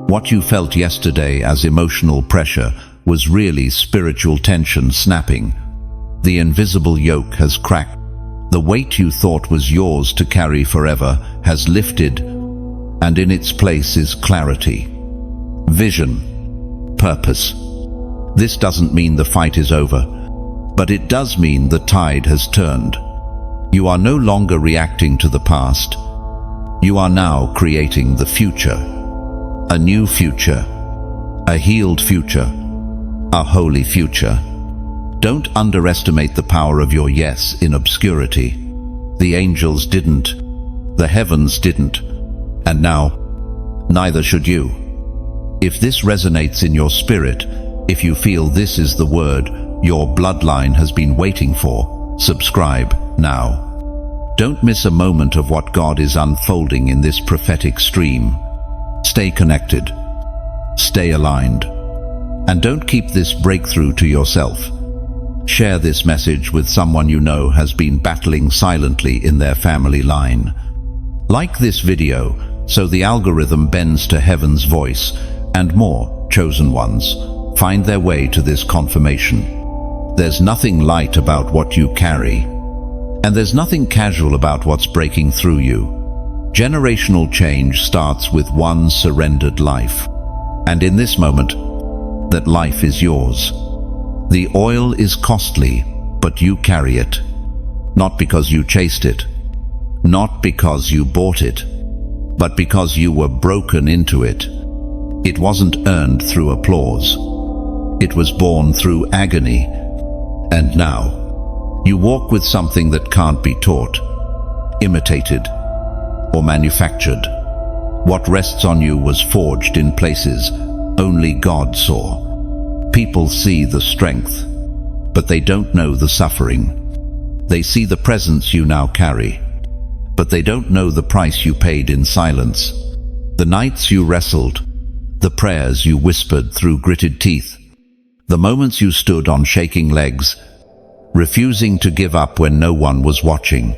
What you felt yesterday as emotional pressure was really spiritual tension snapping. The invisible yoke has cracked. The weight you thought was yours to carry forever has lifted, and in its place is clarity, vision, purpose. This doesn't mean the fight is over, But it does mean the tide has turned. You are no longer reacting to the past. You are now creating the future. A new future. A healed future. A holy future. Don't underestimate the power of your yes in obscurity. The angels didn't. The heavens didn't. And now, neither should you. If this resonates in your spirit, if you feel this is the word your bloodline has been waiting for, subscribe now. Don't miss a moment of what God is unfolding in this prophetic stream. Stay connected. Stay aligned. And don't keep this breakthrough to yourself. Share this message with someone you know has been battling silently in their family line. Like this video so the algorithm bends to heaven's voice and more chosen ones find their way to this confirmation. There's nothing light about what you carry, and there's nothing casual about what's breaking through you. Generational change starts with one surrendered life. And in this moment, that life is yours. The oil is costly, but you carry it. Not because you chased it, not because you bought it, but because you were broken into it. It wasn't earned through applause. It was born through agony. And now, you walk with something that can't be taught, imitated, or manufactured. What rests on you was forged in places only God saw. People see the strength, but they don't know the suffering. They see the presence you now carry, but they don't know the price you paid in silence. The nights you wrestled, the prayers you whispered through gritted teeth, the moments you stood on shaking legs, refusing to give up when no one was watching.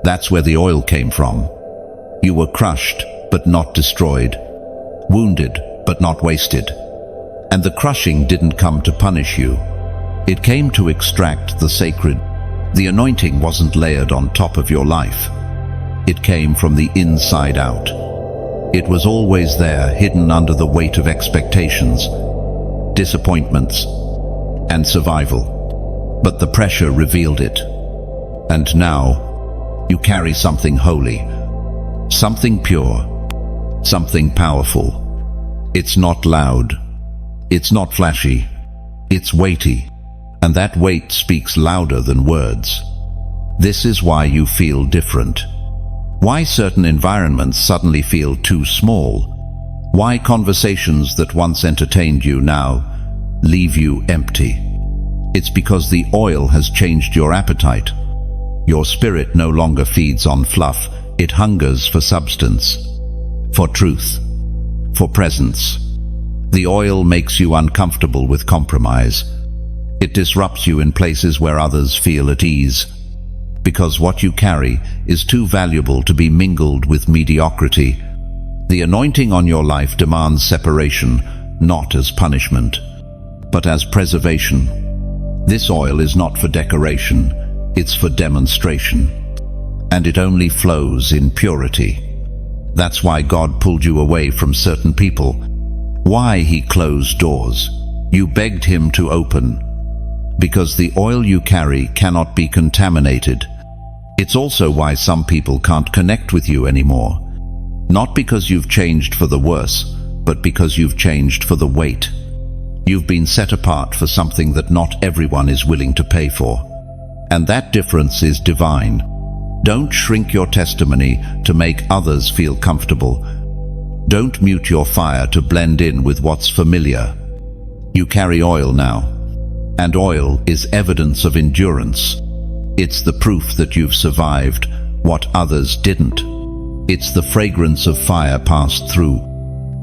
That's where the oil came from. You were crushed, but not destroyed. Wounded, but not wasted. And the crushing didn't come to punish you. It came to extract the sacred. The anointing wasn't layered on top of your life. It came from the inside out. It was always there, hidden under the weight of expectations, disappointments, and survival. But the pressure revealed it. And now, you carry something holy, something pure, something powerful. It's not loud. It's not flashy. It's weighty. And that weight speaks louder than words. This is why you feel different. Why certain environments suddenly feel too small. Why conversations that once entertained you now leave you empty. It's because the oil has changed your appetite. Your spirit no longer feeds on fluff. It hungers for substance, for truth, for presence. The oil makes you uncomfortable with compromise. It disrupts you in places where others feel at ease, because what you carry is too valuable to be mingled with mediocrity. The anointing on your life demands separation, not as punishment, but as preservation. This oil is not for decoration, it's for demonstration. And it only flows in purity. That's why God pulled you away from certain people. Why He closed doors you begged Him to open. Because the oil you carry cannot be contaminated. It's also why some people can't connect with you anymore. Not because you've changed for the worse, but because you've changed for the weight. You've been set apart for something that not everyone is willing to pay for. And that difference is divine. Don't shrink your testimony to make others feel comfortable. Don't mute your fire to blend in with what's familiar. You carry oil now, and oil is evidence of endurance. It's the proof that you've survived what others didn't. It's the fragrance of fire passed through,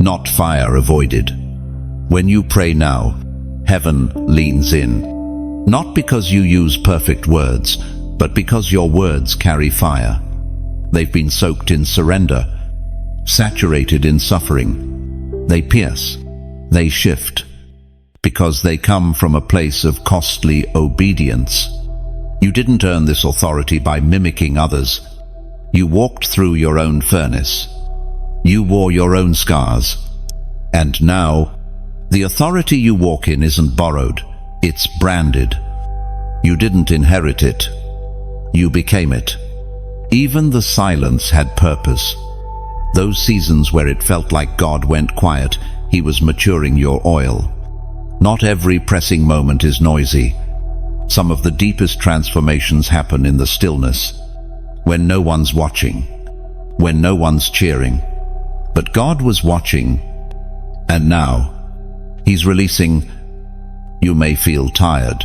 not fire avoided. When you pray now, heaven leans in. Not because you use perfect words, but because your words carry fire. They've been soaked in surrender, saturated in suffering. They pierce, they shift, because they come from a place of costly obedience. You didn't earn this authority by mimicking others. You walked through your own furnace. You wore your own scars. And now, the authority you walk in isn't borrowed, it's branded. You didn't inherit it. You became it. Even the silence had purpose. Those seasons where it felt like God went quiet, He was maturing your oil. Not every pressing moment is noisy. Some of the deepest transformations happen in the stillness, when no one's watching, when no one's cheering. But God was watching, and now He's releasing. You may feel tired,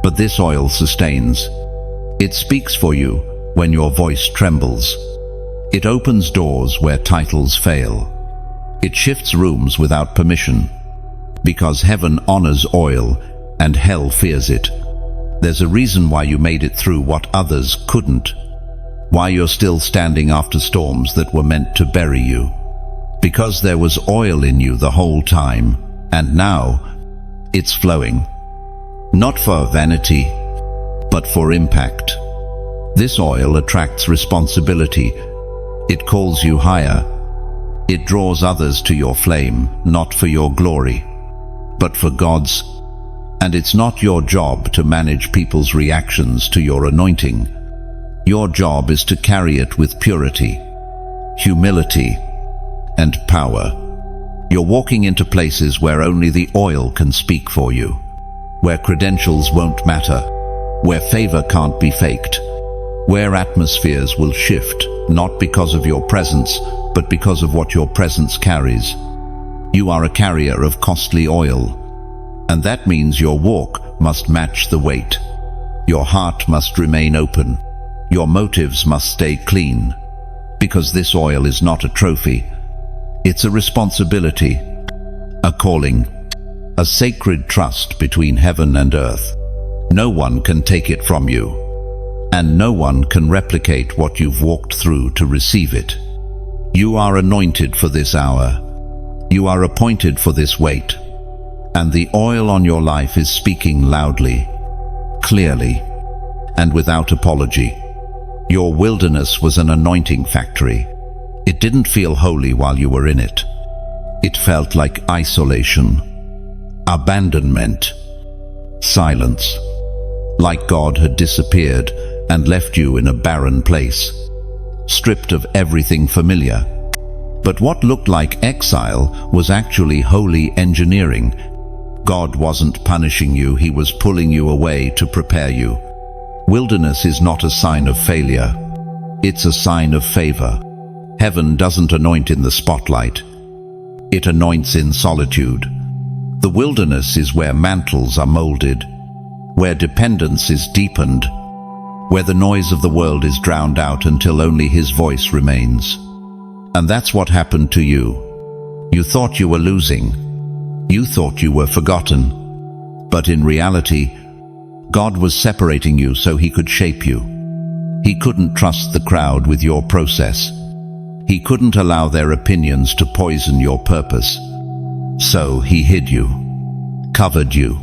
but this oil sustains. It speaks for you when your voice trembles. It opens doors where titles fail. It shifts rooms without permission, because heaven honors oil and hell fears it. There's a reason why you made it through what others couldn't, why you're still standing after storms that were meant to bury you. Because there was oil in you the whole time, and now it's flowing. Not for vanity, but for impact. This oil attracts responsibility. It calls you higher. It draws others to your flame, not for your glory, but for God's. And it's not your job to manage people's reactions to your anointing. Your job is to carry it with purity, humility, and power. You're walking into places where only the oil can speak for you, where credentials won't matter, where favor can't be faked, where atmospheres will shift, not because of your presence, but because of what your presence carries. You are a carrier of costly oil, and that means your walk must match the weight. Your heart must remain open. Your motives must stay clean, because this oil is not a trophy. It's a responsibility, a calling, a sacred trust between heaven and earth. No one can take it from you, and no one can replicate what you've walked through to receive it. You are anointed for this hour. You are appointed for this weight, and the oil on your life is speaking loudly, clearly, and without apology. Your wilderness was an anointing factory. It didn't feel holy while you were in it. It felt like isolation, abandonment, silence, like God had disappeared and left you in a barren place, stripped of everything familiar. But what looked like exile was actually holy engineering. God wasn't punishing you, He was pulling you away to prepare you. Wilderness is not a sign of failure. It's a sign of favor. Heaven doesn't anoint in the spotlight. It anoints in solitude. The wilderness is where mantles are molded, where dependence is deepened, where the noise of the world is drowned out until only His voice remains. And that's what happened to you. You thought you were losing. You thought you were forgotten. But in reality, God was separating you so He could shape you. He couldn't trust the crowd with your process. He couldn't allow their opinions to poison your purpose. So He hid you, covered you,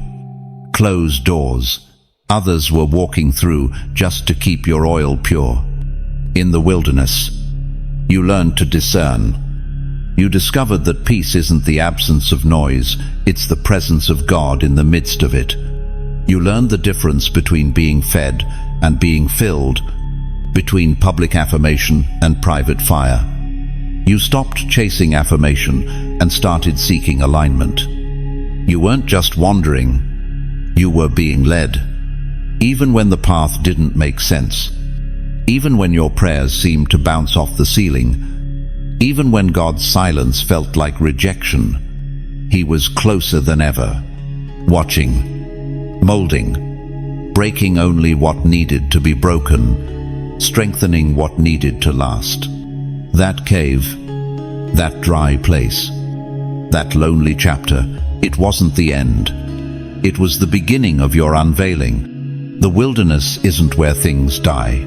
closed doors others were walking through just to keep your oil pure. In the wilderness, you learned to discern. You discovered that peace isn't the absence of noise, it's the presence of God in the midst of it. You learned the difference between being fed and being filled, between public affirmation and private fire. You stopped chasing affirmation and started seeking alignment. You weren't just wandering, you were being led. Even when the path didn't make sense, even when your prayers seemed to bounce off the ceiling, even when God's silence felt like rejection, He was closer than ever, watching, molding, breaking only what needed to be broken, strengthening what needed to last. That cave, that dry place, that lonely chapter, it wasn't the end. It was the beginning of your unveiling. The wilderness isn't where things die.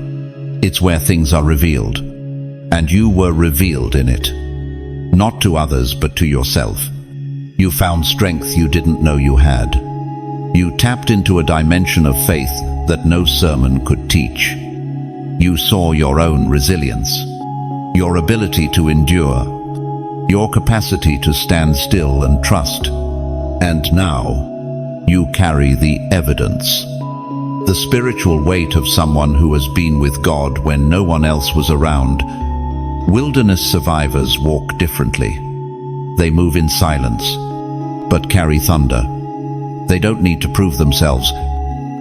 It's where things are revealed. And you were revealed in it. Not to others, but to yourself. You found strength you didn't know you had. You tapped into a dimension of faith that no sermon could teach. You saw your own resilience, your ability to endure, your capacity to stand still and trust. And now, you carry the evidence. The spiritual weight of someone who has been with God when no one else was around. Wilderness survivors walk differently. They move in silence, but carry thunder. They don't need to prove themselves,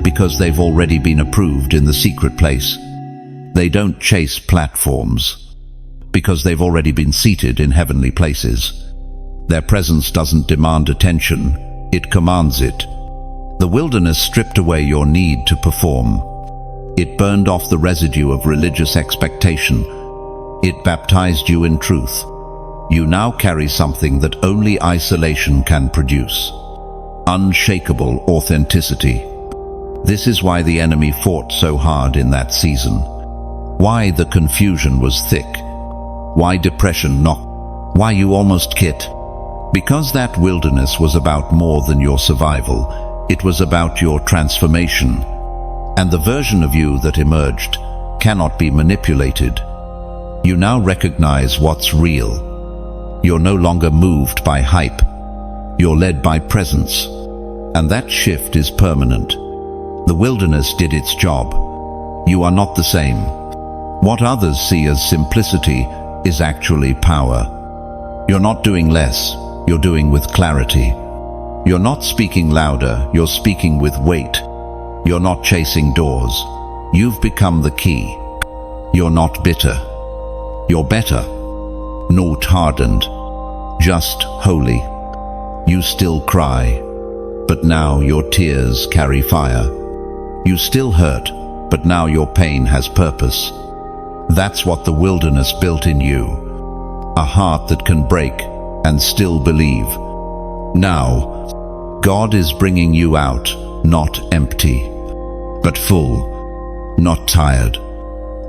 because they've already been approved in the secret place. They don't chase platforms, because they've already been seated in heavenly places. Their presence doesn't demand attention, it commands it. The wilderness stripped away your need to perform. It burned off the residue of religious expectation. It baptized you in truth. You now carry something that only isolation can produce. Unshakable authenticity. This is why the enemy fought so hard in that season. Why the confusion was thick. Why depression knocked. Why you almost quit. Because that wilderness was about more than your survival. It was about your transformation. And the version of you that emerged cannot be manipulated. You now recognize what's real. You're no longer moved by hype. You're led by presence. And that shift is permanent. The wilderness did its job. You are not the same. What others see as simplicity is actually power. You're not doing less, you're doing with clarity. You're not speaking louder, you're speaking with weight. You're not chasing doors. You've become the key. You're not bitter. You're better. Not hardened. Just holy. You still cry, but now your tears carry fire. You still hurt, but now your pain has purpose. That's what the wilderness built in you. A heart that can break and still believe. Now, God is bringing you out, not empty, but full, not tired,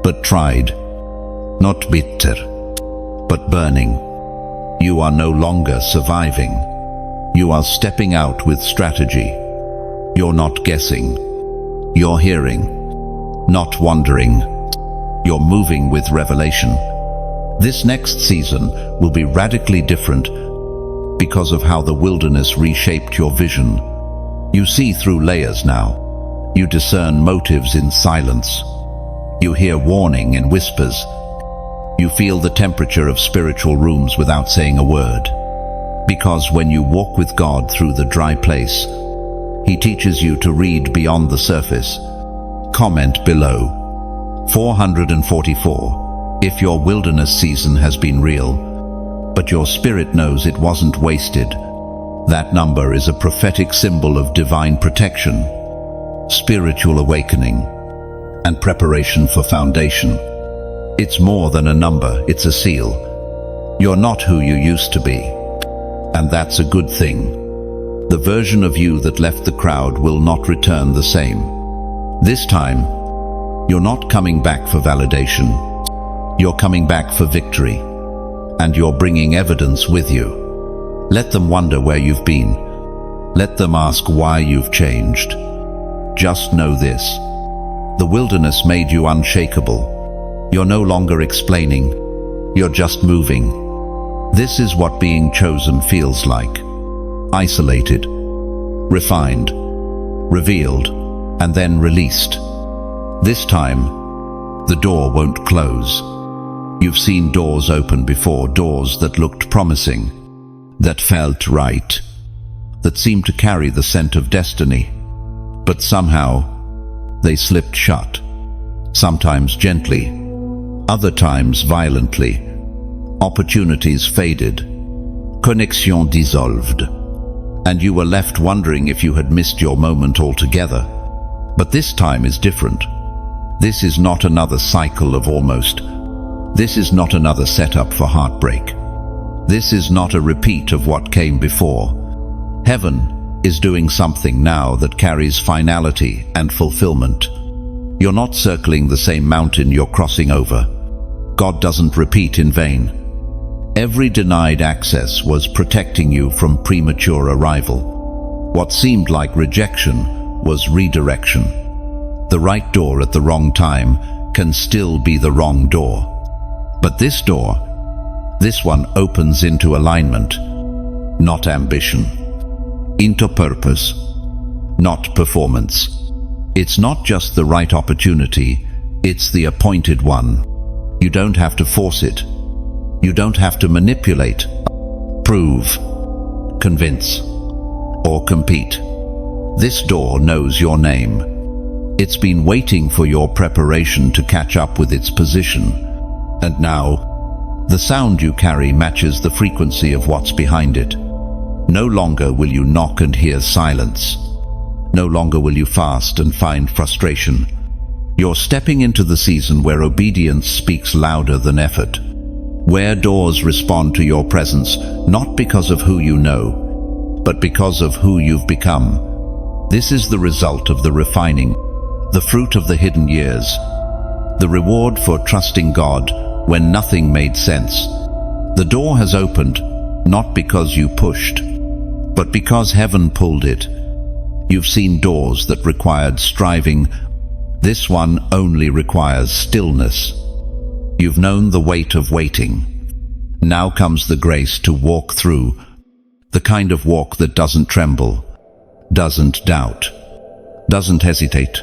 but tried, not bitter, but burning. You are no longer surviving. You are stepping out with strategy. You're not guessing. You're hearing, not wondering. You're moving with revelation. This next season will be radically different because of how the wilderness reshaped your vision. You see through layers now. You discern motives in silence. You hear warning in whispers. You feel the temperature of spiritual rooms without saying a word. Because when you walk with God through the dry place, He teaches you to read beyond the surface. Comment below. 444. If your wilderness season has been real, but your spirit knows it wasn't wasted, that number is a prophetic symbol of divine protection, spiritual awakening, and preparation for foundation. It's more than a number, it's a seal. You're not who you used to be, and that's a good thing. The version of you that left the crowd will not return the same. This time, you're not coming back for validation. You're coming back for victory. And you're bringing evidence with you. Let them wonder where you've been. Let them ask why you've changed. Just know this. The wilderness made you unshakable. You're no longer explaining. You're just moving. This is what being chosen feels like. Isolated, refined, revealed, and then released. This time, the door won't close. You've seen doors open before, doors that looked promising, that felt right, that seemed to carry the scent of destiny. But somehow, they slipped shut. Sometimes gently, other times violently. Opportunities faded. Connexion dissolved. And you were left wondering if you had missed your moment altogether. But this time is different. This is not another cycle of almost. This is not another setup for heartbreak. This is not a repeat of what came before. Heaven is doing something now that carries finality and fulfillment. You're not circling the same mountain you're crossing over. God doesn't repeat in vain. Every denied access was protecting you from premature arrival. What seemed like rejection was redirection. The right door at the wrong time can still be the wrong door. But this door, this one opens into alignment, not ambition. Into purpose, not performance. It's not just the right opportunity, it's the appointed one. You don't have to force it. You don't have to manipulate, prove, convince, or compete. This door knows your name. It's been waiting for your preparation to catch up with its position. And now, the sound you carry matches the frequency of what's behind it. No longer will you knock and hear silence. No longer will you fast and find frustration. You're stepping into the season where obedience speaks louder than effort. Where doors respond to your presence, not because of who you know, but because of who you've become. This is the result of the refining, the fruit of the hidden years, the reward for trusting God when nothing made sense. The door has opened, not because you pushed, but because heaven pulled it. You've seen doors that required striving. This one only requires stillness. You've known the weight of waiting. Now comes the grace to walk through, the kind of walk that doesn't tremble, doesn't doubt, doesn't hesitate,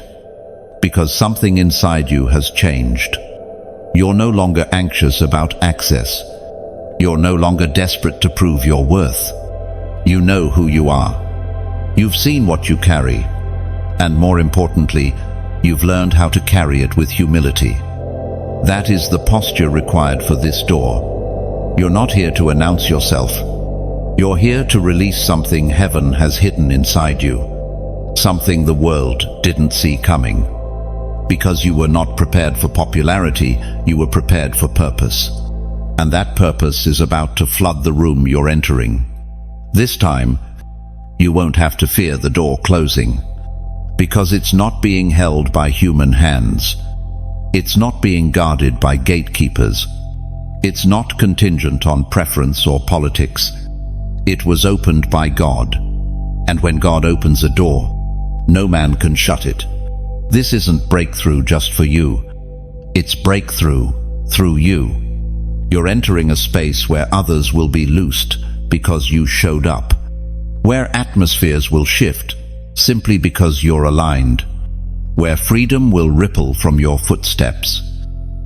because something inside you has changed. You're no longer anxious about access. You're no longer desperate to prove your worth. You know who you are. You've seen what you carry, and more importantly, you've learned how to carry it with humility. That is the posture required for this door. You're not here to announce yourself. You're here to release something heaven has hidden inside you, something the world didn't see coming. Because you were not prepared for popularity, you were prepared for purpose. And that purpose is about to flood the room you're entering. This time, you won't have to fear the door closing, because it's not being held by human hands. It's not being guarded by gatekeepers. It's not contingent on preference or politics. It was opened by God. And when God opens a door, no man can shut it. This isn't breakthrough just for you. It's breakthrough through you. You're entering a space where others will be loosed because you showed up, where atmospheres will shift simply because you're aligned, where freedom will ripple from your footsteps.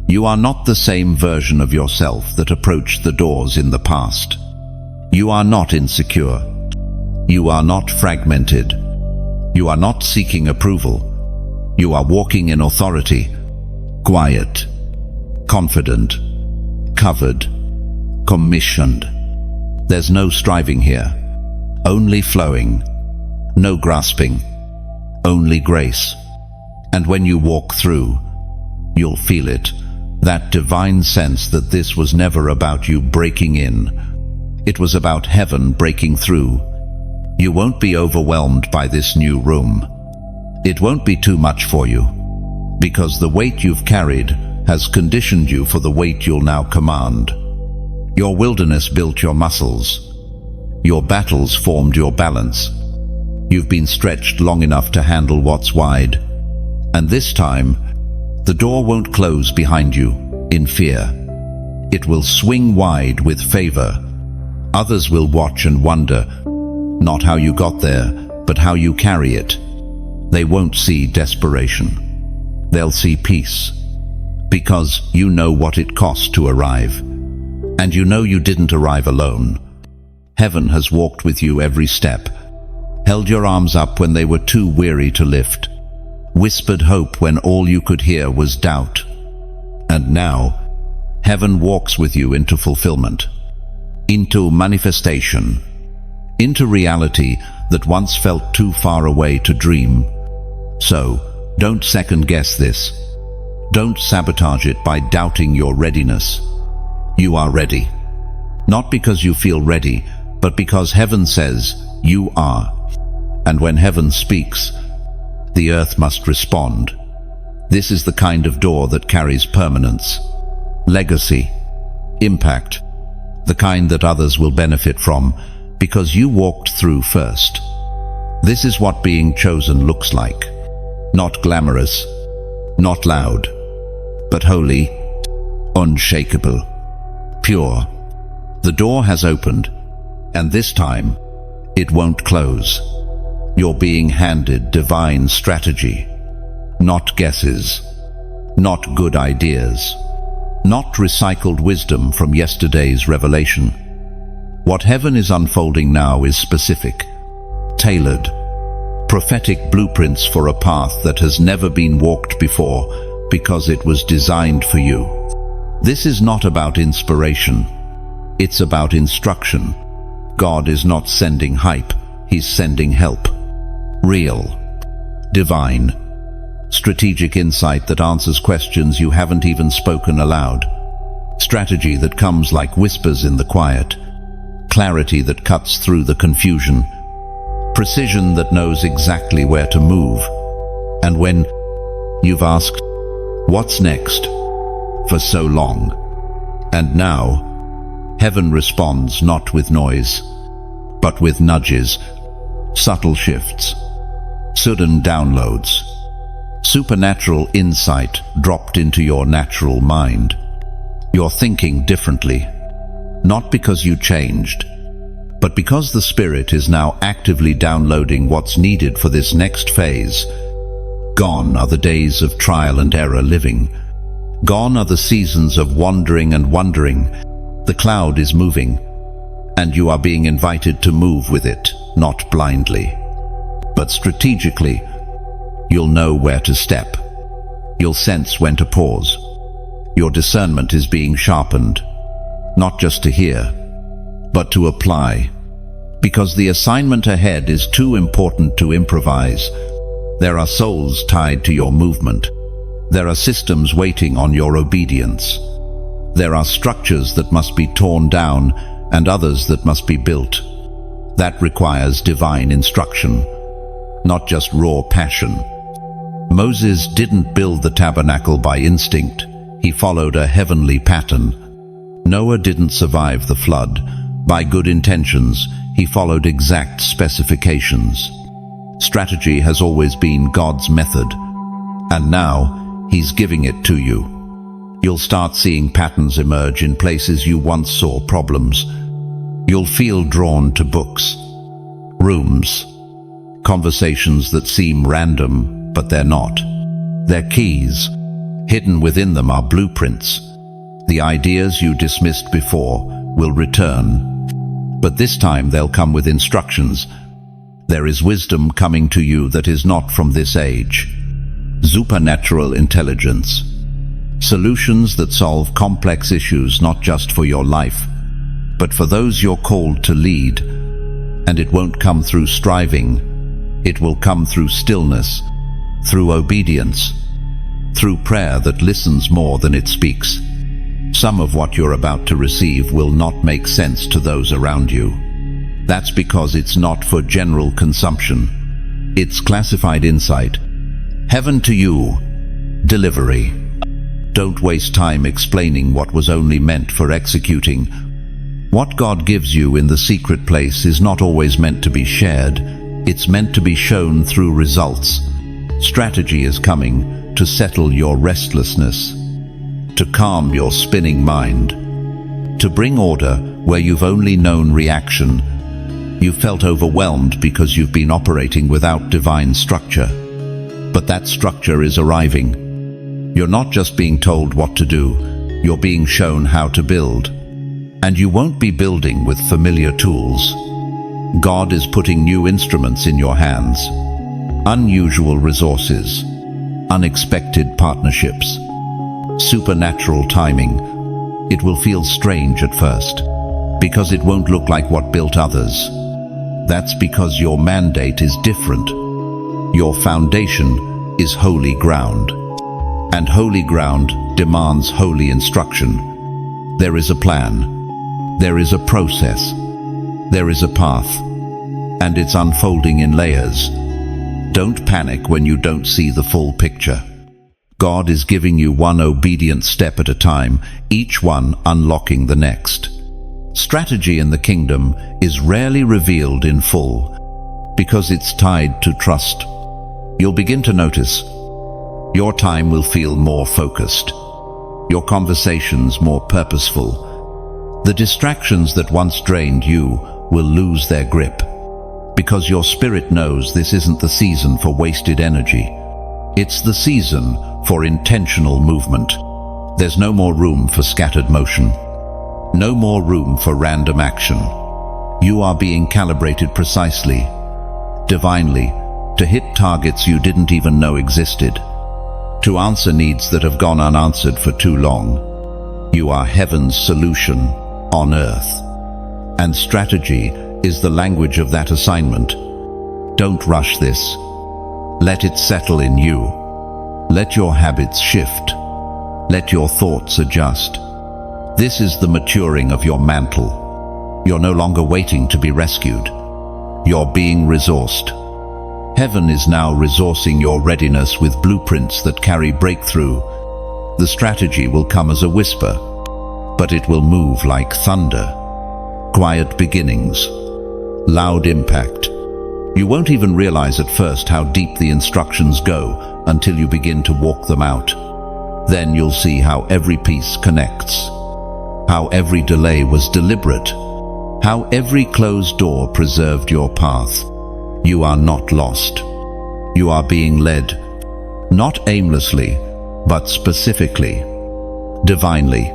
You are not the same version of yourself that approached the doors in the past. You are not insecure. You are not fragmented. You are not seeking approval. You are walking in authority, quiet, confident, covered, commissioned. There's no striving here, only flowing, no grasping, only grace. And when you walk through, you'll feel it, that divine sense that this was never about you breaking in. It was about heaven breaking through. You won't be overwhelmed by this new room. It won't be too much for you, because the weight you've carried has conditioned you for the weight you'll now command. Your wilderness built your muscles. Your battles formed your balance. You've been stretched long enough to handle what's wide. And this time, the door won't close behind you in fear. It will swing wide with favor. Others will watch and wonder, not how you got there, but how you carry it. They won't see desperation. They'll see peace, because you know what it cost to arrive. And you know you didn't arrive alone. Heaven has walked with you every step, held your arms up when they were too weary to lift, whispered hope when all you could hear was doubt. And now, heaven walks with you into fulfillment, into manifestation, into reality that once felt too far away to dream. So, don't second-guess this. Don't sabotage it by doubting your readiness. You are ready. Not because you feel ready, but because heaven says you are. And when heaven speaks, the earth must respond. This is the kind of door that carries permanence, legacy, impact, the kind that others will benefit from because you walked through first. This is what being chosen looks like. Not glamorous, not loud, but holy, unshakable, pure. The door has opened, and this time, it won't close. You're being handed divine strategy, Not guesses, not good ideas, not recycled wisdom from yesterday's revelation. What heaven is unfolding now is specific, tailored, prophetic blueprints for a path that has never been walked before because it was designed for you. This is not about inspiration, it's about instruction. God is not sending hype, He's sending help. Real, divine, strategic insight that answers questions you haven't even spoken aloud. Strategy that comes like whispers in the quiet. Clarity that cuts through the confusion. Precision that knows exactly where to move. And when you've asked, "What's next?" for so long. And now, heaven responds not with noise, but with nudges, subtle shifts, sudden downloads, supernatural insight dropped into your natural mind. You're thinking differently, not because you changed, but because the Spirit is now actively downloading what's needed for this next phase. Gone are the days of trial and error living. Gone are the seasons of wandering and wondering. The cloud is moving, and you are being invited to move with it, not blindly, but strategically. You'll know where to step. You'll sense when to pause. Your discernment is being sharpened, not just to hear, but to apply. Because the assignment ahead is too important to improvise. There are souls tied to your movement. There are systems waiting on your obedience. There are structures that must be torn down and others that must be built. That requires divine instruction, not just raw passion. Moses didn't build the tabernacle by instinct. He followed a heavenly pattern. Noah didn't survive the flood. By good intentions, he followed exact specifications. Strategy has always been God's method, and now He's giving it to you. You'll start seeing patterns emerge in places you once saw problems. You'll feel drawn to books, rooms, conversations that seem random, but they're not. They're keys. Hidden within them are blueprints. The ideas you dismissed before will return, but this time they'll come with instructions. There is wisdom coming to you that is not from this age. Supernatural intelligence. Solutions that solve complex issues not just for your life, but for those you're called to lead. And it won't come through striving. It will come through stillness, through obedience, through prayer that listens more than it speaks. Some of what you're about to receive will not make sense to those around you. That's because it's not for general consumption. It's classified insight. Heaven to you, delivery. Don't waste time explaining what was only meant for executing. What God gives you in the secret place is not always meant to be shared. It's meant to be shown through results. Strategy is coming to settle your restlessness, to calm your spinning mind, to bring order where you've only known reaction. You've felt overwhelmed because you've been operating without divine structure. But that structure is arriving. You're not just being told what to do, you're being shown how to build. And you won't be building with familiar tools. God is putting new instruments in your hands. Unusual resources, unexpected partnerships, supernatural timing. It will feel strange at first, because it won't look like what built others. That's because your mandate is different. Your foundation is holy ground, and holy ground demands holy instruction. There is a plan, there is a process, there is a path, and it's unfolding in layers. Don't panic when you don't see the full picture. God is giving you one obedient step at a time, each one unlocking the next. Strategy in the kingdom is rarely revealed in full, because it's tied to trust. You'll begin to notice your time will feel more focused, your conversations more purposeful. The distractions that once drained you will lose their grip, because your spirit knows this isn't the season for wasted energy. It's the season for intentional movement. There's no more room for scattered motion. No more room for random action. You are being calibrated precisely, divinely, to hit targets you didn't even know existed, to answer needs that have gone unanswered for too long. You are heaven's solution on earth. And strategy is the language of that assignment. Don't rush this. Let it settle in you. Let your habits shift. Let your thoughts adjust. This is the maturing of your mantle. You're no longer waiting to be rescued. You're being resourced. Heaven is now resourcing your readiness with blueprints that carry breakthrough. The strategy will come as a whisper, but it will move like thunder. Quiet beginnings, loud impact. You won't even realize at first how deep the instructions go until you begin to walk them out. Then you'll see how every piece connects, how every delay was deliberate, how every closed door preserved your path. You are not lost. You are being led, not aimlessly, but specifically, divinely.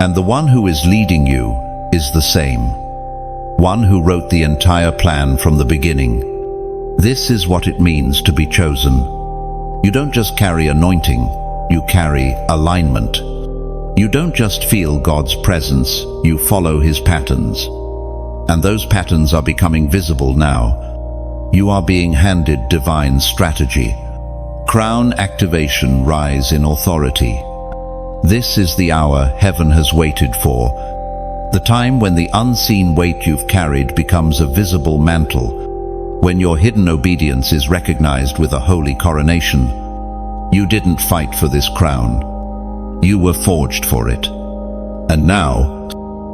And the one who is leading you is the same, one who wrote the entire plan from the beginning. This is what it means to be chosen. You don't just carry anointing, you carry alignment. You don't just feel God's presence, you follow His patterns. And those patterns are becoming visible now. You are being handed divine strategy. Crown activation, rise in authority. This is the hour heaven has waited for. The time when the unseen weight you've carried becomes a visible mantle. When your hidden obedience is recognized with a holy coronation. You didn't fight for this crown. You were forged for it. And now,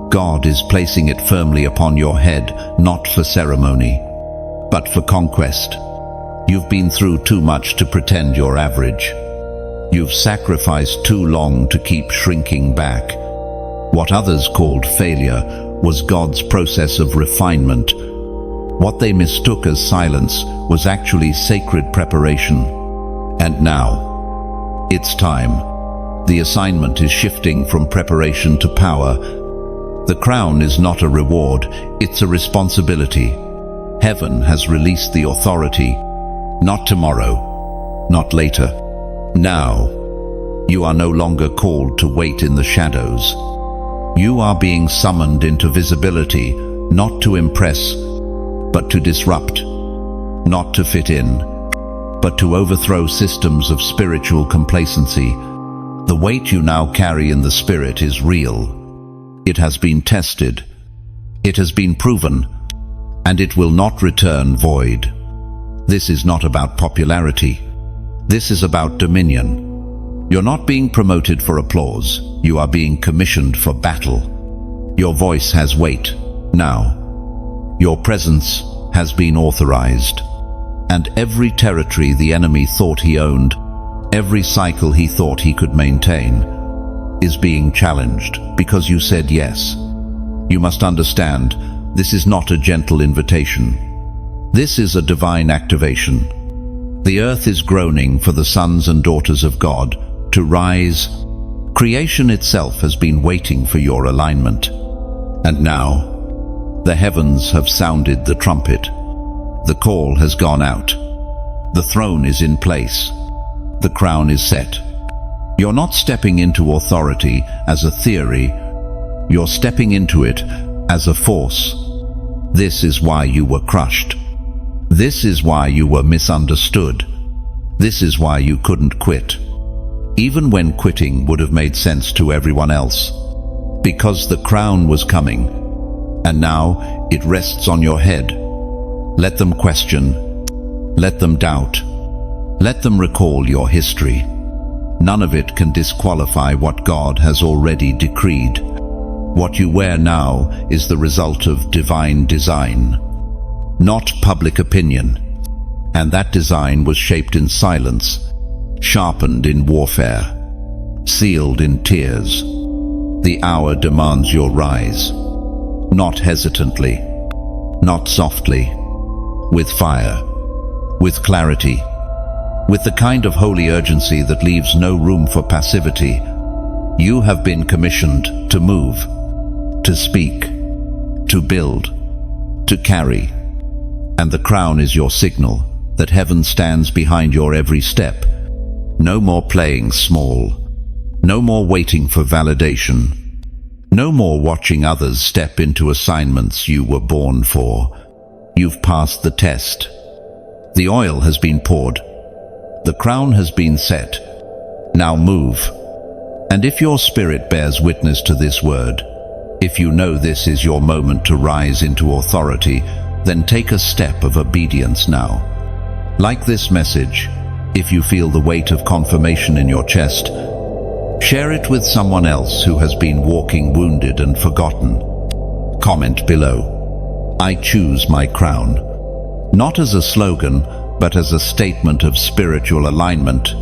God is placing it firmly upon your head, not for ceremony, but for conquest. You've been through too much to pretend you're average. You've sacrificed too long to keep shrinking back. What others called failure was God's process of refinement. What they mistook as silence was actually sacred preparation. And now, it's time. The assignment is shifting from preparation to power. The crown is not a reward, it's a responsibility. Heaven has released the authority, not tomorrow, not later. Now, you are no longer called to wait in the shadows. You are being summoned into visibility, not to impress, but to disrupt, not to fit in, but to overthrow systems of spiritual complacency. The weight you now carry in the spirit is real. It has been tested. It has been proven. And it will not return void. This is not about popularity. This is about dominion. You're not being promoted for applause. You are being commissioned for battle. Your voice has weight now. Your presence has been authorized. And every territory the enemy thought he owned, every cycle he thought he could maintain, is being challenged because you said yes. You must understand, this is not a gentle invitation. This is a divine activation. The earth is groaning for the sons and daughters of God to rise. Creation itself has been waiting for your alignment. And now, the heavens have sounded the trumpet. The call has gone out. The throne is in place. The crown is set. You're not stepping into authority as a theory. You're stepping into it as a force. This is why you were crushed. This is why you were misunderstood. This is why you couldn't quit, even when quitting would have made sense to everyone else. Because the crown was coming, and now it rests on your head. Let them question. Let them doubt. Let them recall your history. None of it can disqualify what God has already decreed. What you wear now is the result of divine design, not public opinion. And that design was shaped in silence, sharpened in warfare, sealed in tears. The hour demands your rise, not hesitantly, not softly, with fire, with clarity, with the kind of holy urgency that leaves no room for passivity. You have been commissioned to move, to speak, to build, to carry. And the crown is your signal that heaven stands behind your every step. No more playing small. No more waiting for validation. No more watching others step into assignments you were born for. You've passed the test. The oil has been poured. The crown has been set. Now move. And if your spirit bears witness to this word, if you know this is your moment to rise into authority, then take a step of obedience now. Like this message, if you feel the weight of confirmation in your chest, share it with someone else who has been walking wounded and forgotten. Comment below, "I choose my crown." Not as a slogan, but as a statement of spiritual alignment.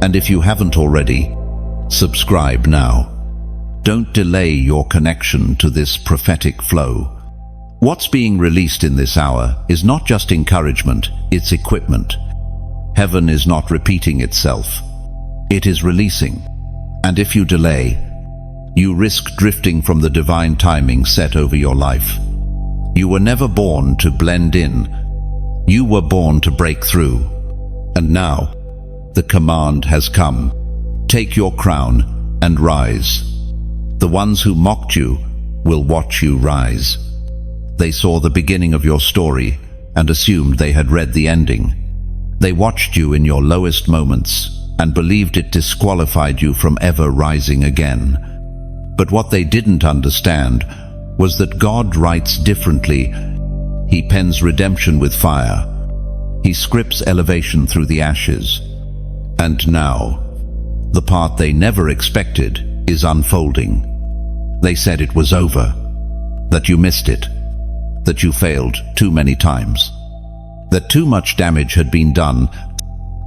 And if you haven't already, subscribe now. Don't delay your connection to this prophetic flow. What's being released in this hour is not just encouragement, it's equipment. Heaven is not repeating itself. It is releasing. And if you delay, you risk drifting from the divine timing set over your life. You were never born to blend in. You were born to break through. And now, the command has come. Take your crown and rise. The ones who mocked you will watch you rise. They saw the beginning of your story and assumed they had read the ending. They watched you in your lowest moments and believed it disqualified you from ever rising again. But what they didn't understand was that God writes differently. He pens redemption with fire. He scripts elevation through the ashes. And now, the part they never expected is unfolding. They said it was over, that you missed it, that you failed too many times, that too much damage had been done,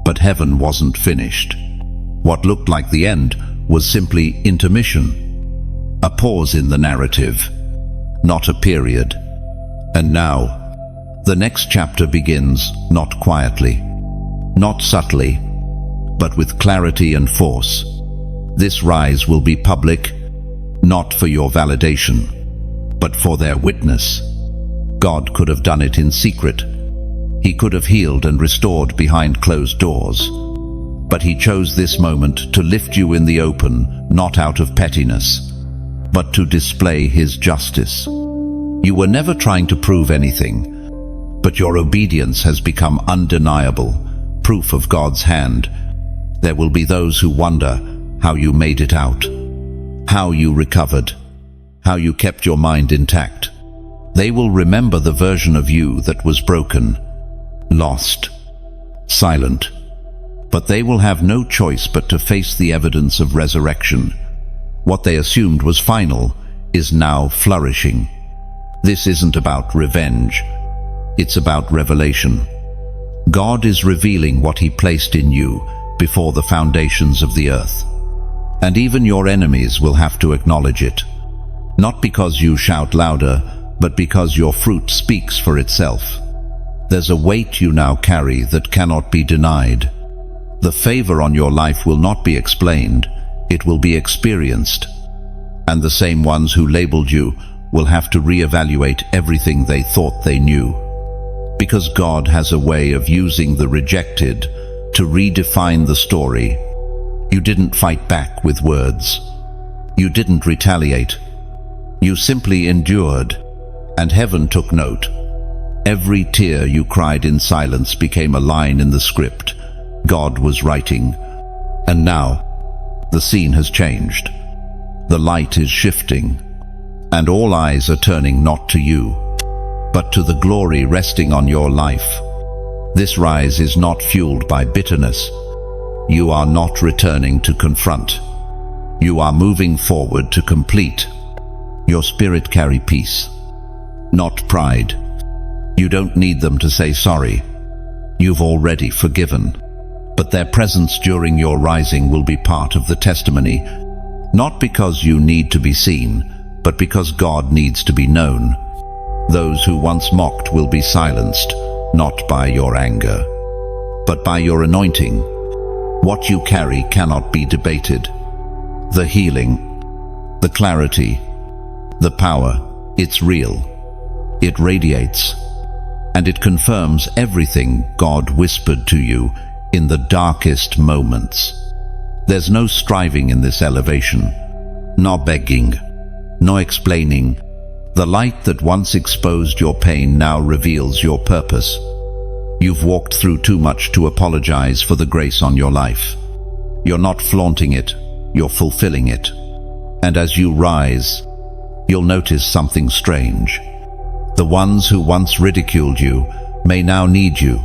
but heaven wasn't finished. What looked like the end was simply intermission, a pause in the narrative, not a period. And now, the next chapter begins not quietly, not subtly, but with clarity and force. This rise will be public, not for your validation, but for their witness. God could have done it in secret. He could have healed and restored behind closed doors. But he chose this moment to lift you in the open, not out of pettiness, but to display his justice. You were never trying to prove anything, but your obedience has become undeniable, proof of God's hand. There will be those who wonder how you made it out, how you recovered, how you kept your mind intact. They will remember the version of you that was broken, lost, silent. But they will have no choice but to face the evidence of resurrection. What they assumed was final is now flourishing. This isn't about revenge. It's about revelation. God is revealing what he placed in you before the foundations of the earth. And even your enemies will have to acknowledge it. Not because you shout louder, but because your fruit speaks for itself. There's a weight you now carry that cannot be denied. The favor on your life will not be explained, it will be experienced. And the same ones who labeled you will have to reevaluate everything they thought they knew. Because God has a way of using the rejected to redefine the story. You didn't fight back with words. You didn't retaliate. You simply endured, and heaven took note. Every tear you cried in silence became a line in the script God was writing. And now, the scene has changed. The light is shifting, and all eyes are turning not to you, but to the glory resting on your life. This rise is not fueled by bitterness. You are not returning to confront. You are moving forward to complete. Your spirit carry peace, not pride. You don't need them to say sorry. You've already forgiven. But their presence during your rising will be part of the testimony, not because you need to be seen, but because God needs to be known. Those who once mocked will be silenced, not by your anger, but by your anointing. What you carry cannot be debated. The healing, the clarity, the power, it's real. It radiates, and it confirms everything God whispered to you in the darkest moments. There's no striving in this elevation, no begging, no explaining. The light that once exposed your pain now reveals your purpose. You've walked through too much to apologize for the grace on your life. You're not flaunting it, you're fulfilling it. And as you rise, you'll notice something strange. The ones who once ridiculed you may now need you.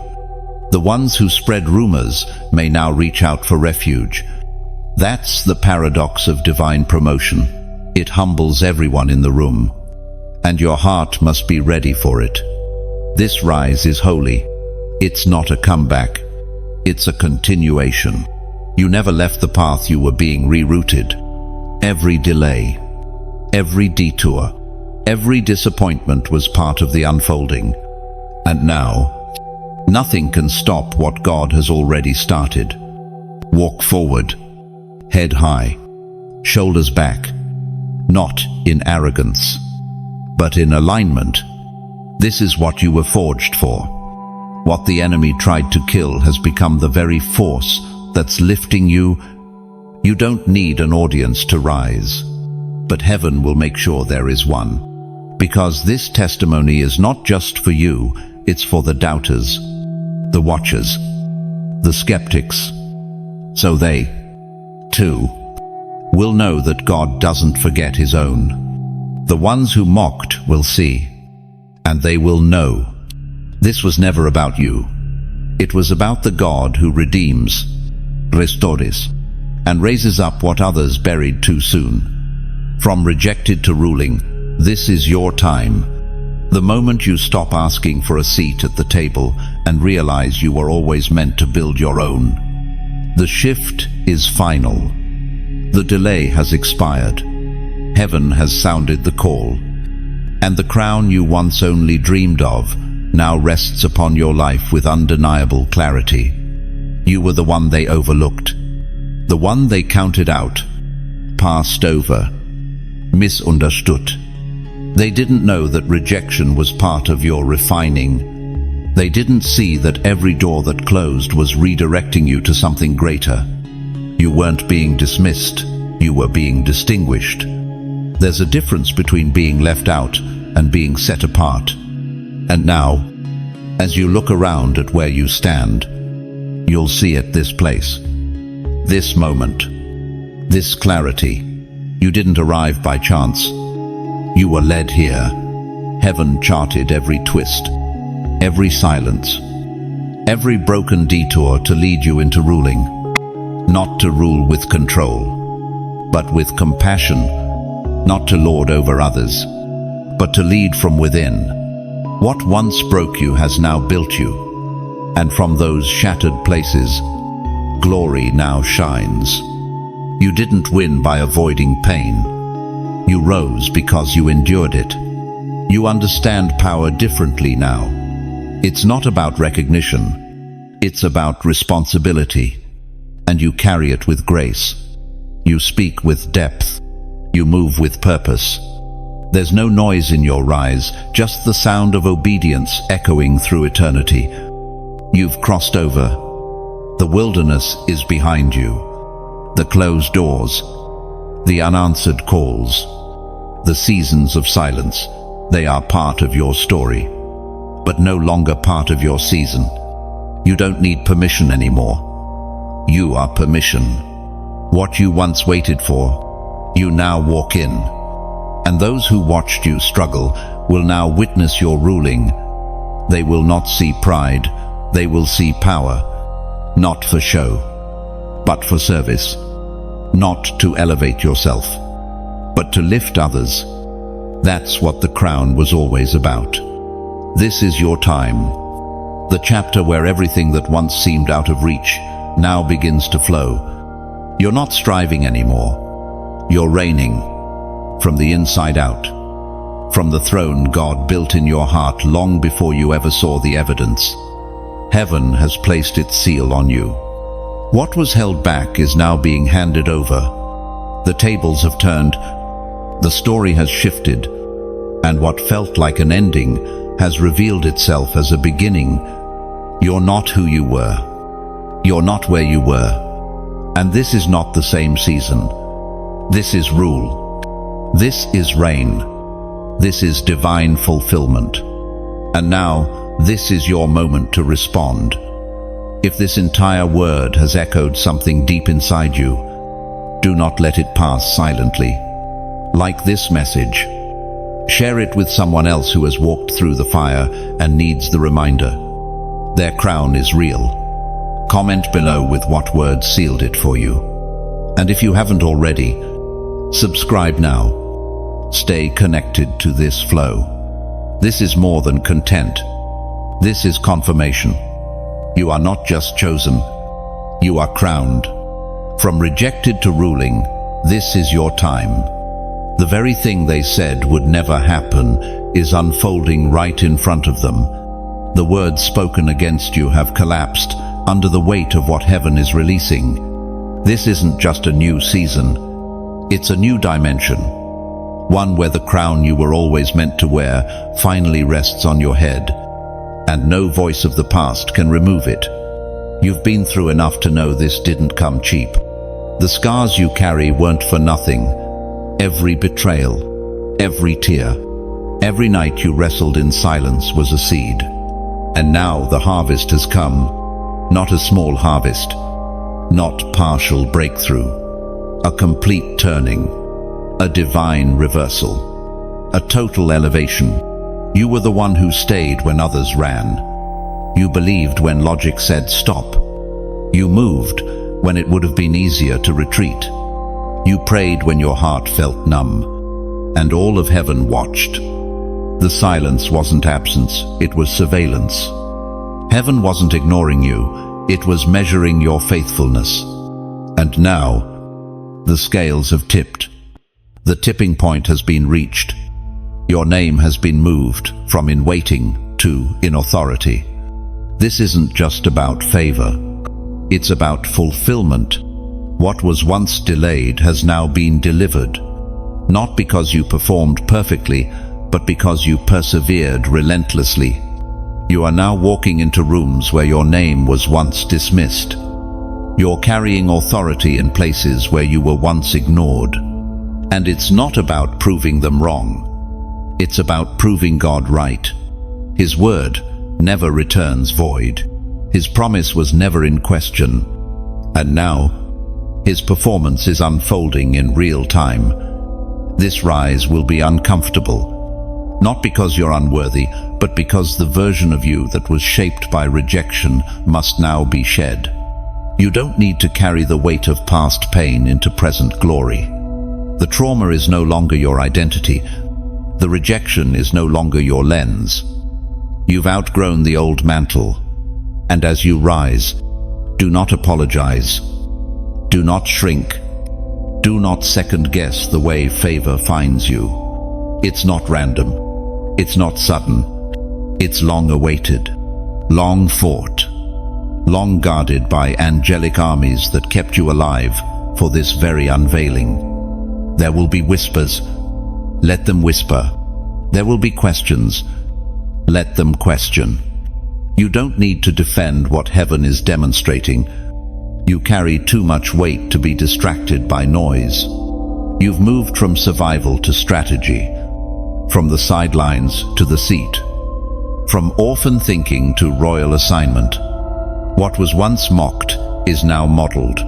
The ones who spread rumors may now reach out for refuge. That's the paradox of divine promotion. It humbles everyone in the room, and your heart must be ready for it. This rise is holy. It's not a comeback. It's a continuation. You never left the path you were being rerouted. Every delay, every detour, every disappointment was part of the unfolding. And now, nothing can stop what God has already started. Walk forward, head high, shoulders back, not in arrogance, but in alignment. This is what you were forged for. What the enemy tried to kill has become the very force that's lifting you. You don't need an audience to rise, but heaven will make sure there is one. Because this testimony is not just for you, it's for the doubters, the watchers, the skeptics. So they, too, will know that God doesn't forget his own. The ones who mocked will see, and they will know. This was never about you. It was about the God who redeems, restores, and raises up what others buried too soon. From rejected to ruling, this is your time. The moment you stop asking for a seat at the table and realize you were always meant to build your own. The shift is final. The delay has expired. Heaven has sounded the call. And the crown you once only dreamed of now rests upon your life with undeniable clarity. You were the one they overlooked, the one they counted out, passed over, misunderstood. They didn't know that rejection was part of your refining. They didn't see that every door that closed was redirecting you to something greater. You weren't being dismissed, you were being distinguished. There's a difference between being left out and being set apart. And now, as you look around at where you stand, you'll see at this place, this moment, this clarity. You didn't arrive by chance. You were led here. Heaven charted every twist, every silence, every broken detour to lead you into ruling. Not to rule with control, but with compassion. Not to lord over others, but to lead from within. What once broke you has now built you, and from those shattered places, glory now shines. You didn't win by avoiding pain. You rose because you endured it. You understand power differently now. It's not about recognition. It's about responsibility. And you carry it with grace. You speak with depth. You move with purpose. There's no noise in your rise, just the sound of obedience echoing through eternity. You've crossed over. The wilderness is behind you. The closed doors, the unanswered calls, the seasons of silence, they are part of your story, but no longer part of your season. You don't need permission anymore. You are permission. What you once waited for, you now walk in. And those who watched you struggle will now witness your ruling. They will not see pride, they will see power. Not for show, but for service. Not to elevate yourself, but to lift others. That's what the crown was always about. This is your time. The chapter where everything that once seemed out of reach now begins to flow. You're not striving anymore. You're reigning from the inside out. From the throne God built in your heart long before you ever saw the evidence. Heaven has placed its seal on you. What was held back is now being handed over. The tables have turned, the story has shifted, and what felt like an ending has revealed itself as a beginning. You're not who you were. You're not where you were. And this is not the same season. This is rule. This is reign. This is divine fulfillment. And now, this is your moment to respond. If this entire word has echoed something deep inside you, do not let it pass silently. Like this message, share it with someone else who has walked through the fire and needs the reminder. Their crown is real. Comment below with what words sealed it for you. And if you haven't already, subscribe now. Stay connected to this flow. This is more than content. This is confirmation. You are not just chosen, you are crowned. From rejected to ruling, this is your time. The very thing they said would never happen is unfolding right in front of them. The words spoken against you have collapsed under the weight of what heaven is releasing. This isn't just a new season, it's a new dimension. One where the crown you were always meant to wear finally rests on your head, and no voice of the past can remove it. You've been through enough to know this didn't come cheap. The scars you carry weren't for nothing. Every betrayal, every tear, every night you wrestled in silence was a seed. And now the harvest has come. Not a small harvest, not partial breakthrough. A complete turning, a divine reversal, a total elevation. You were the one who stayed when others ran. You believed when logic said stop. You moved when it would have been easier to retreat. You prayed when your heart felt numb, and all of heaven watched. The silence wasn't absence, it was surveillance. Heaven wasn't ignoring you, it was measuring your faithfulness. And now, the scales have tipped. The tipping point has been reached. Your name has been moved from in waiting to in authority. This isn't just about favor. It's about fulfillment. What was once delayed has now been delivered. Not because you performed perfectly, but because you persevered relentlessly. You are now walking into rooms where your name was once dismissed. You're carrying authority in places where you were once ignored. And it's not about proving them wrong. It's about proving God right. His word never returns void. His promise was never in question. And now, his performance is unfolding in real time. This rise will be uncomfortable. Not because you're unworthy, but because the version of you that was shaped by rejection must now be shed. You don't need to carry the weight of past pain into present glory. The trauma is no longer your identity. The rejection is no longer your lens. You've outgrown the old mantle. And as you rise, do not apologize. Do not shrink. Do not second-guess the way favor finds you. It's not random. It's not sudden. It's long-awaited, long fought, long guarded by angelic armies that kept you alive for this very unveiling. There will be whispers. Let them whisper. There will be questions. Let them question. You don't need to defend what heaven is demonstrating. You carry too much weight to be distracted by noise. You've moved from survival to strategy, from the sidelines to the seat, from orphan thinking to royal assignment. What was once mocked is now modeled.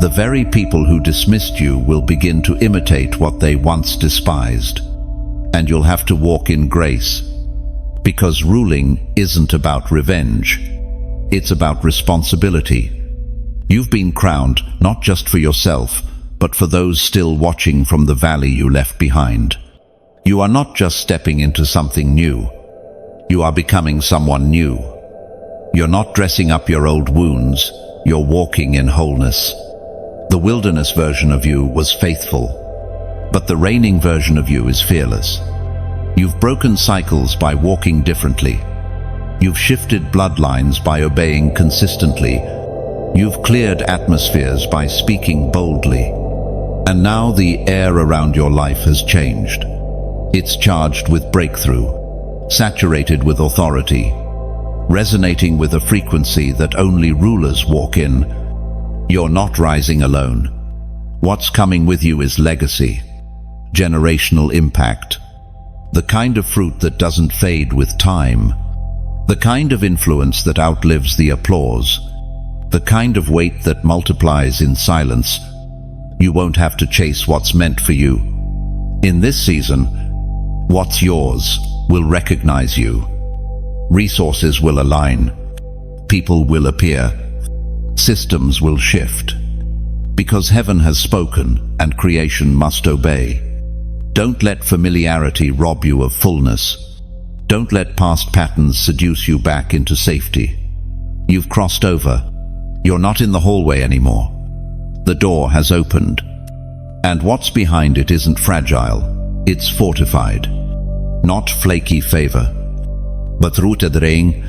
The very people who dismissed you will begin to imitate what they once despised. And you'll have to walk in grace. Because ruling isn't about revenge. It's about responsibility. You've been crowned not just for yourself, but for those still watching from the valley you left behind. You are not just stepping into something new. You are becoming someone new. You're not dressing up your old wounds. You're walking in wholeness. The wilderness version of you was faithful, but the reigning version of you is fearless. You've broken cycles by walking differently. You've shifted bloodlines by obeying consistently. You've cleared atmospheres by speaking boldly. And now the air around your life has changed. It's charged with breakthrough, saturated with authority, resonating with a frequency that only rulers walk in. You're not rising alone. What's coming with you is legacy, generational impact, the kind of fruit that doesn't fade with time, the kind of influence that outlives the applause, the kind of weight that multiplies in silence. You won't have to chase what's meant for you. In this season, what's yours will recognize you. Resources will align. People will appear. Systems will shift. Because heaven has spoken and creation must obey. Don't let familiarity rob you of fullness. Don't let past patterns seduce you back into safety. You've crossed over. You're not in the hallway anymore. The door has opened. And what's behind it isn't fragile. It's fortified. Not flaky favor, but rooted ring.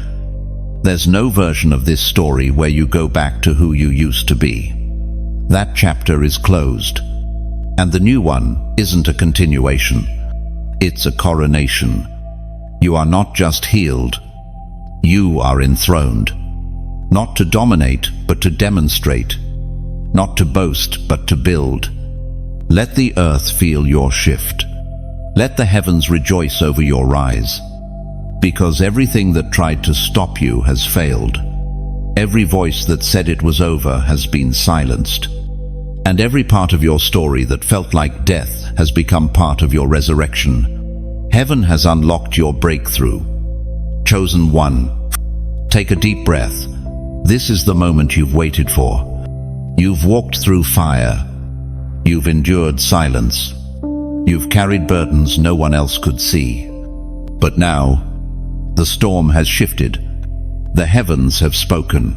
There's no version of this story where you go back to who you used to be. That chapter is closed. And the new one isn't a continuation. It's a coronation. You are not just healed. You are enthroned. Not to dominate, but to demonstrate. Not to boast, but to build. Let the earth feel your shift. Let the heavens rejoice over your rise. Because everything that tried to stop you has failed. Every voice that said it was over has been silenced. And every part of your story that felt like death has become part of your resurrection. Heaven has unlocked your breakthrough. Chosen one. Take a deep breath. This is the moment you've waited for. You've walked through fire. You've endured silence. You've carried burdens no one else could see. But now, the storm has shifted. The heavens have spoken.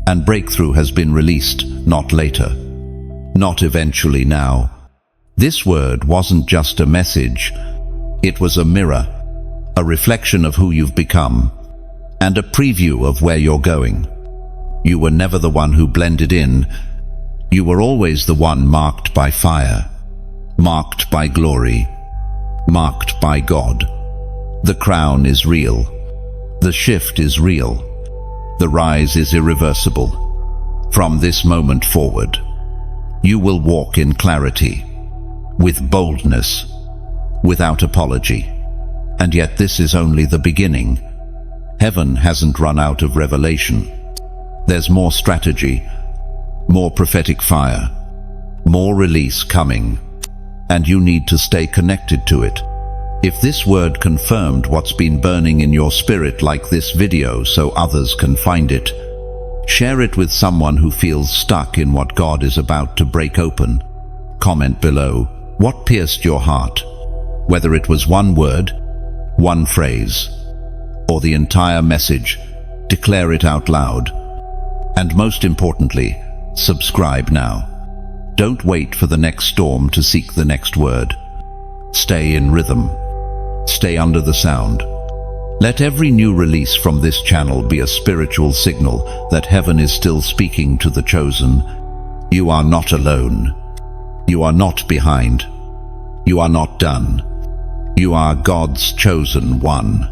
And breakthrough has been released, not later. Not eventually now. This word wasn't just a message. It was a mirror, a reflection of who you've become, and a preview of where you're going. You were never the one who blended in. You were always the one marked by fire, marked by glory, marked by God. The crown is real. The shift is real. The rise is irreversible. From this moment forward, you will walk in clarity, with boldness, without apology. And yet this is only the beginning. Heaven hasn't run out of revelation. There's more strategy, more prophetic fire, more release coming. And you need to stay connected to it. If this word confirmed what's been burning in your spirit like this video so others can find it, share it with someone who feels stuck in what God is about to break open. Comment below what pierced your heart, whether it was one word, one phrase, or the entire message. Declare it out loud. And most importantly, subscribe now. Don't wait for the next storm to seek the next word. Stay in rhythm. Stay under the sound. Let every new release from this channel be a spiritual signal that heaven is still speaking to the chosen. You are not alone. You are not behind. You are not done. You are God's chosen one.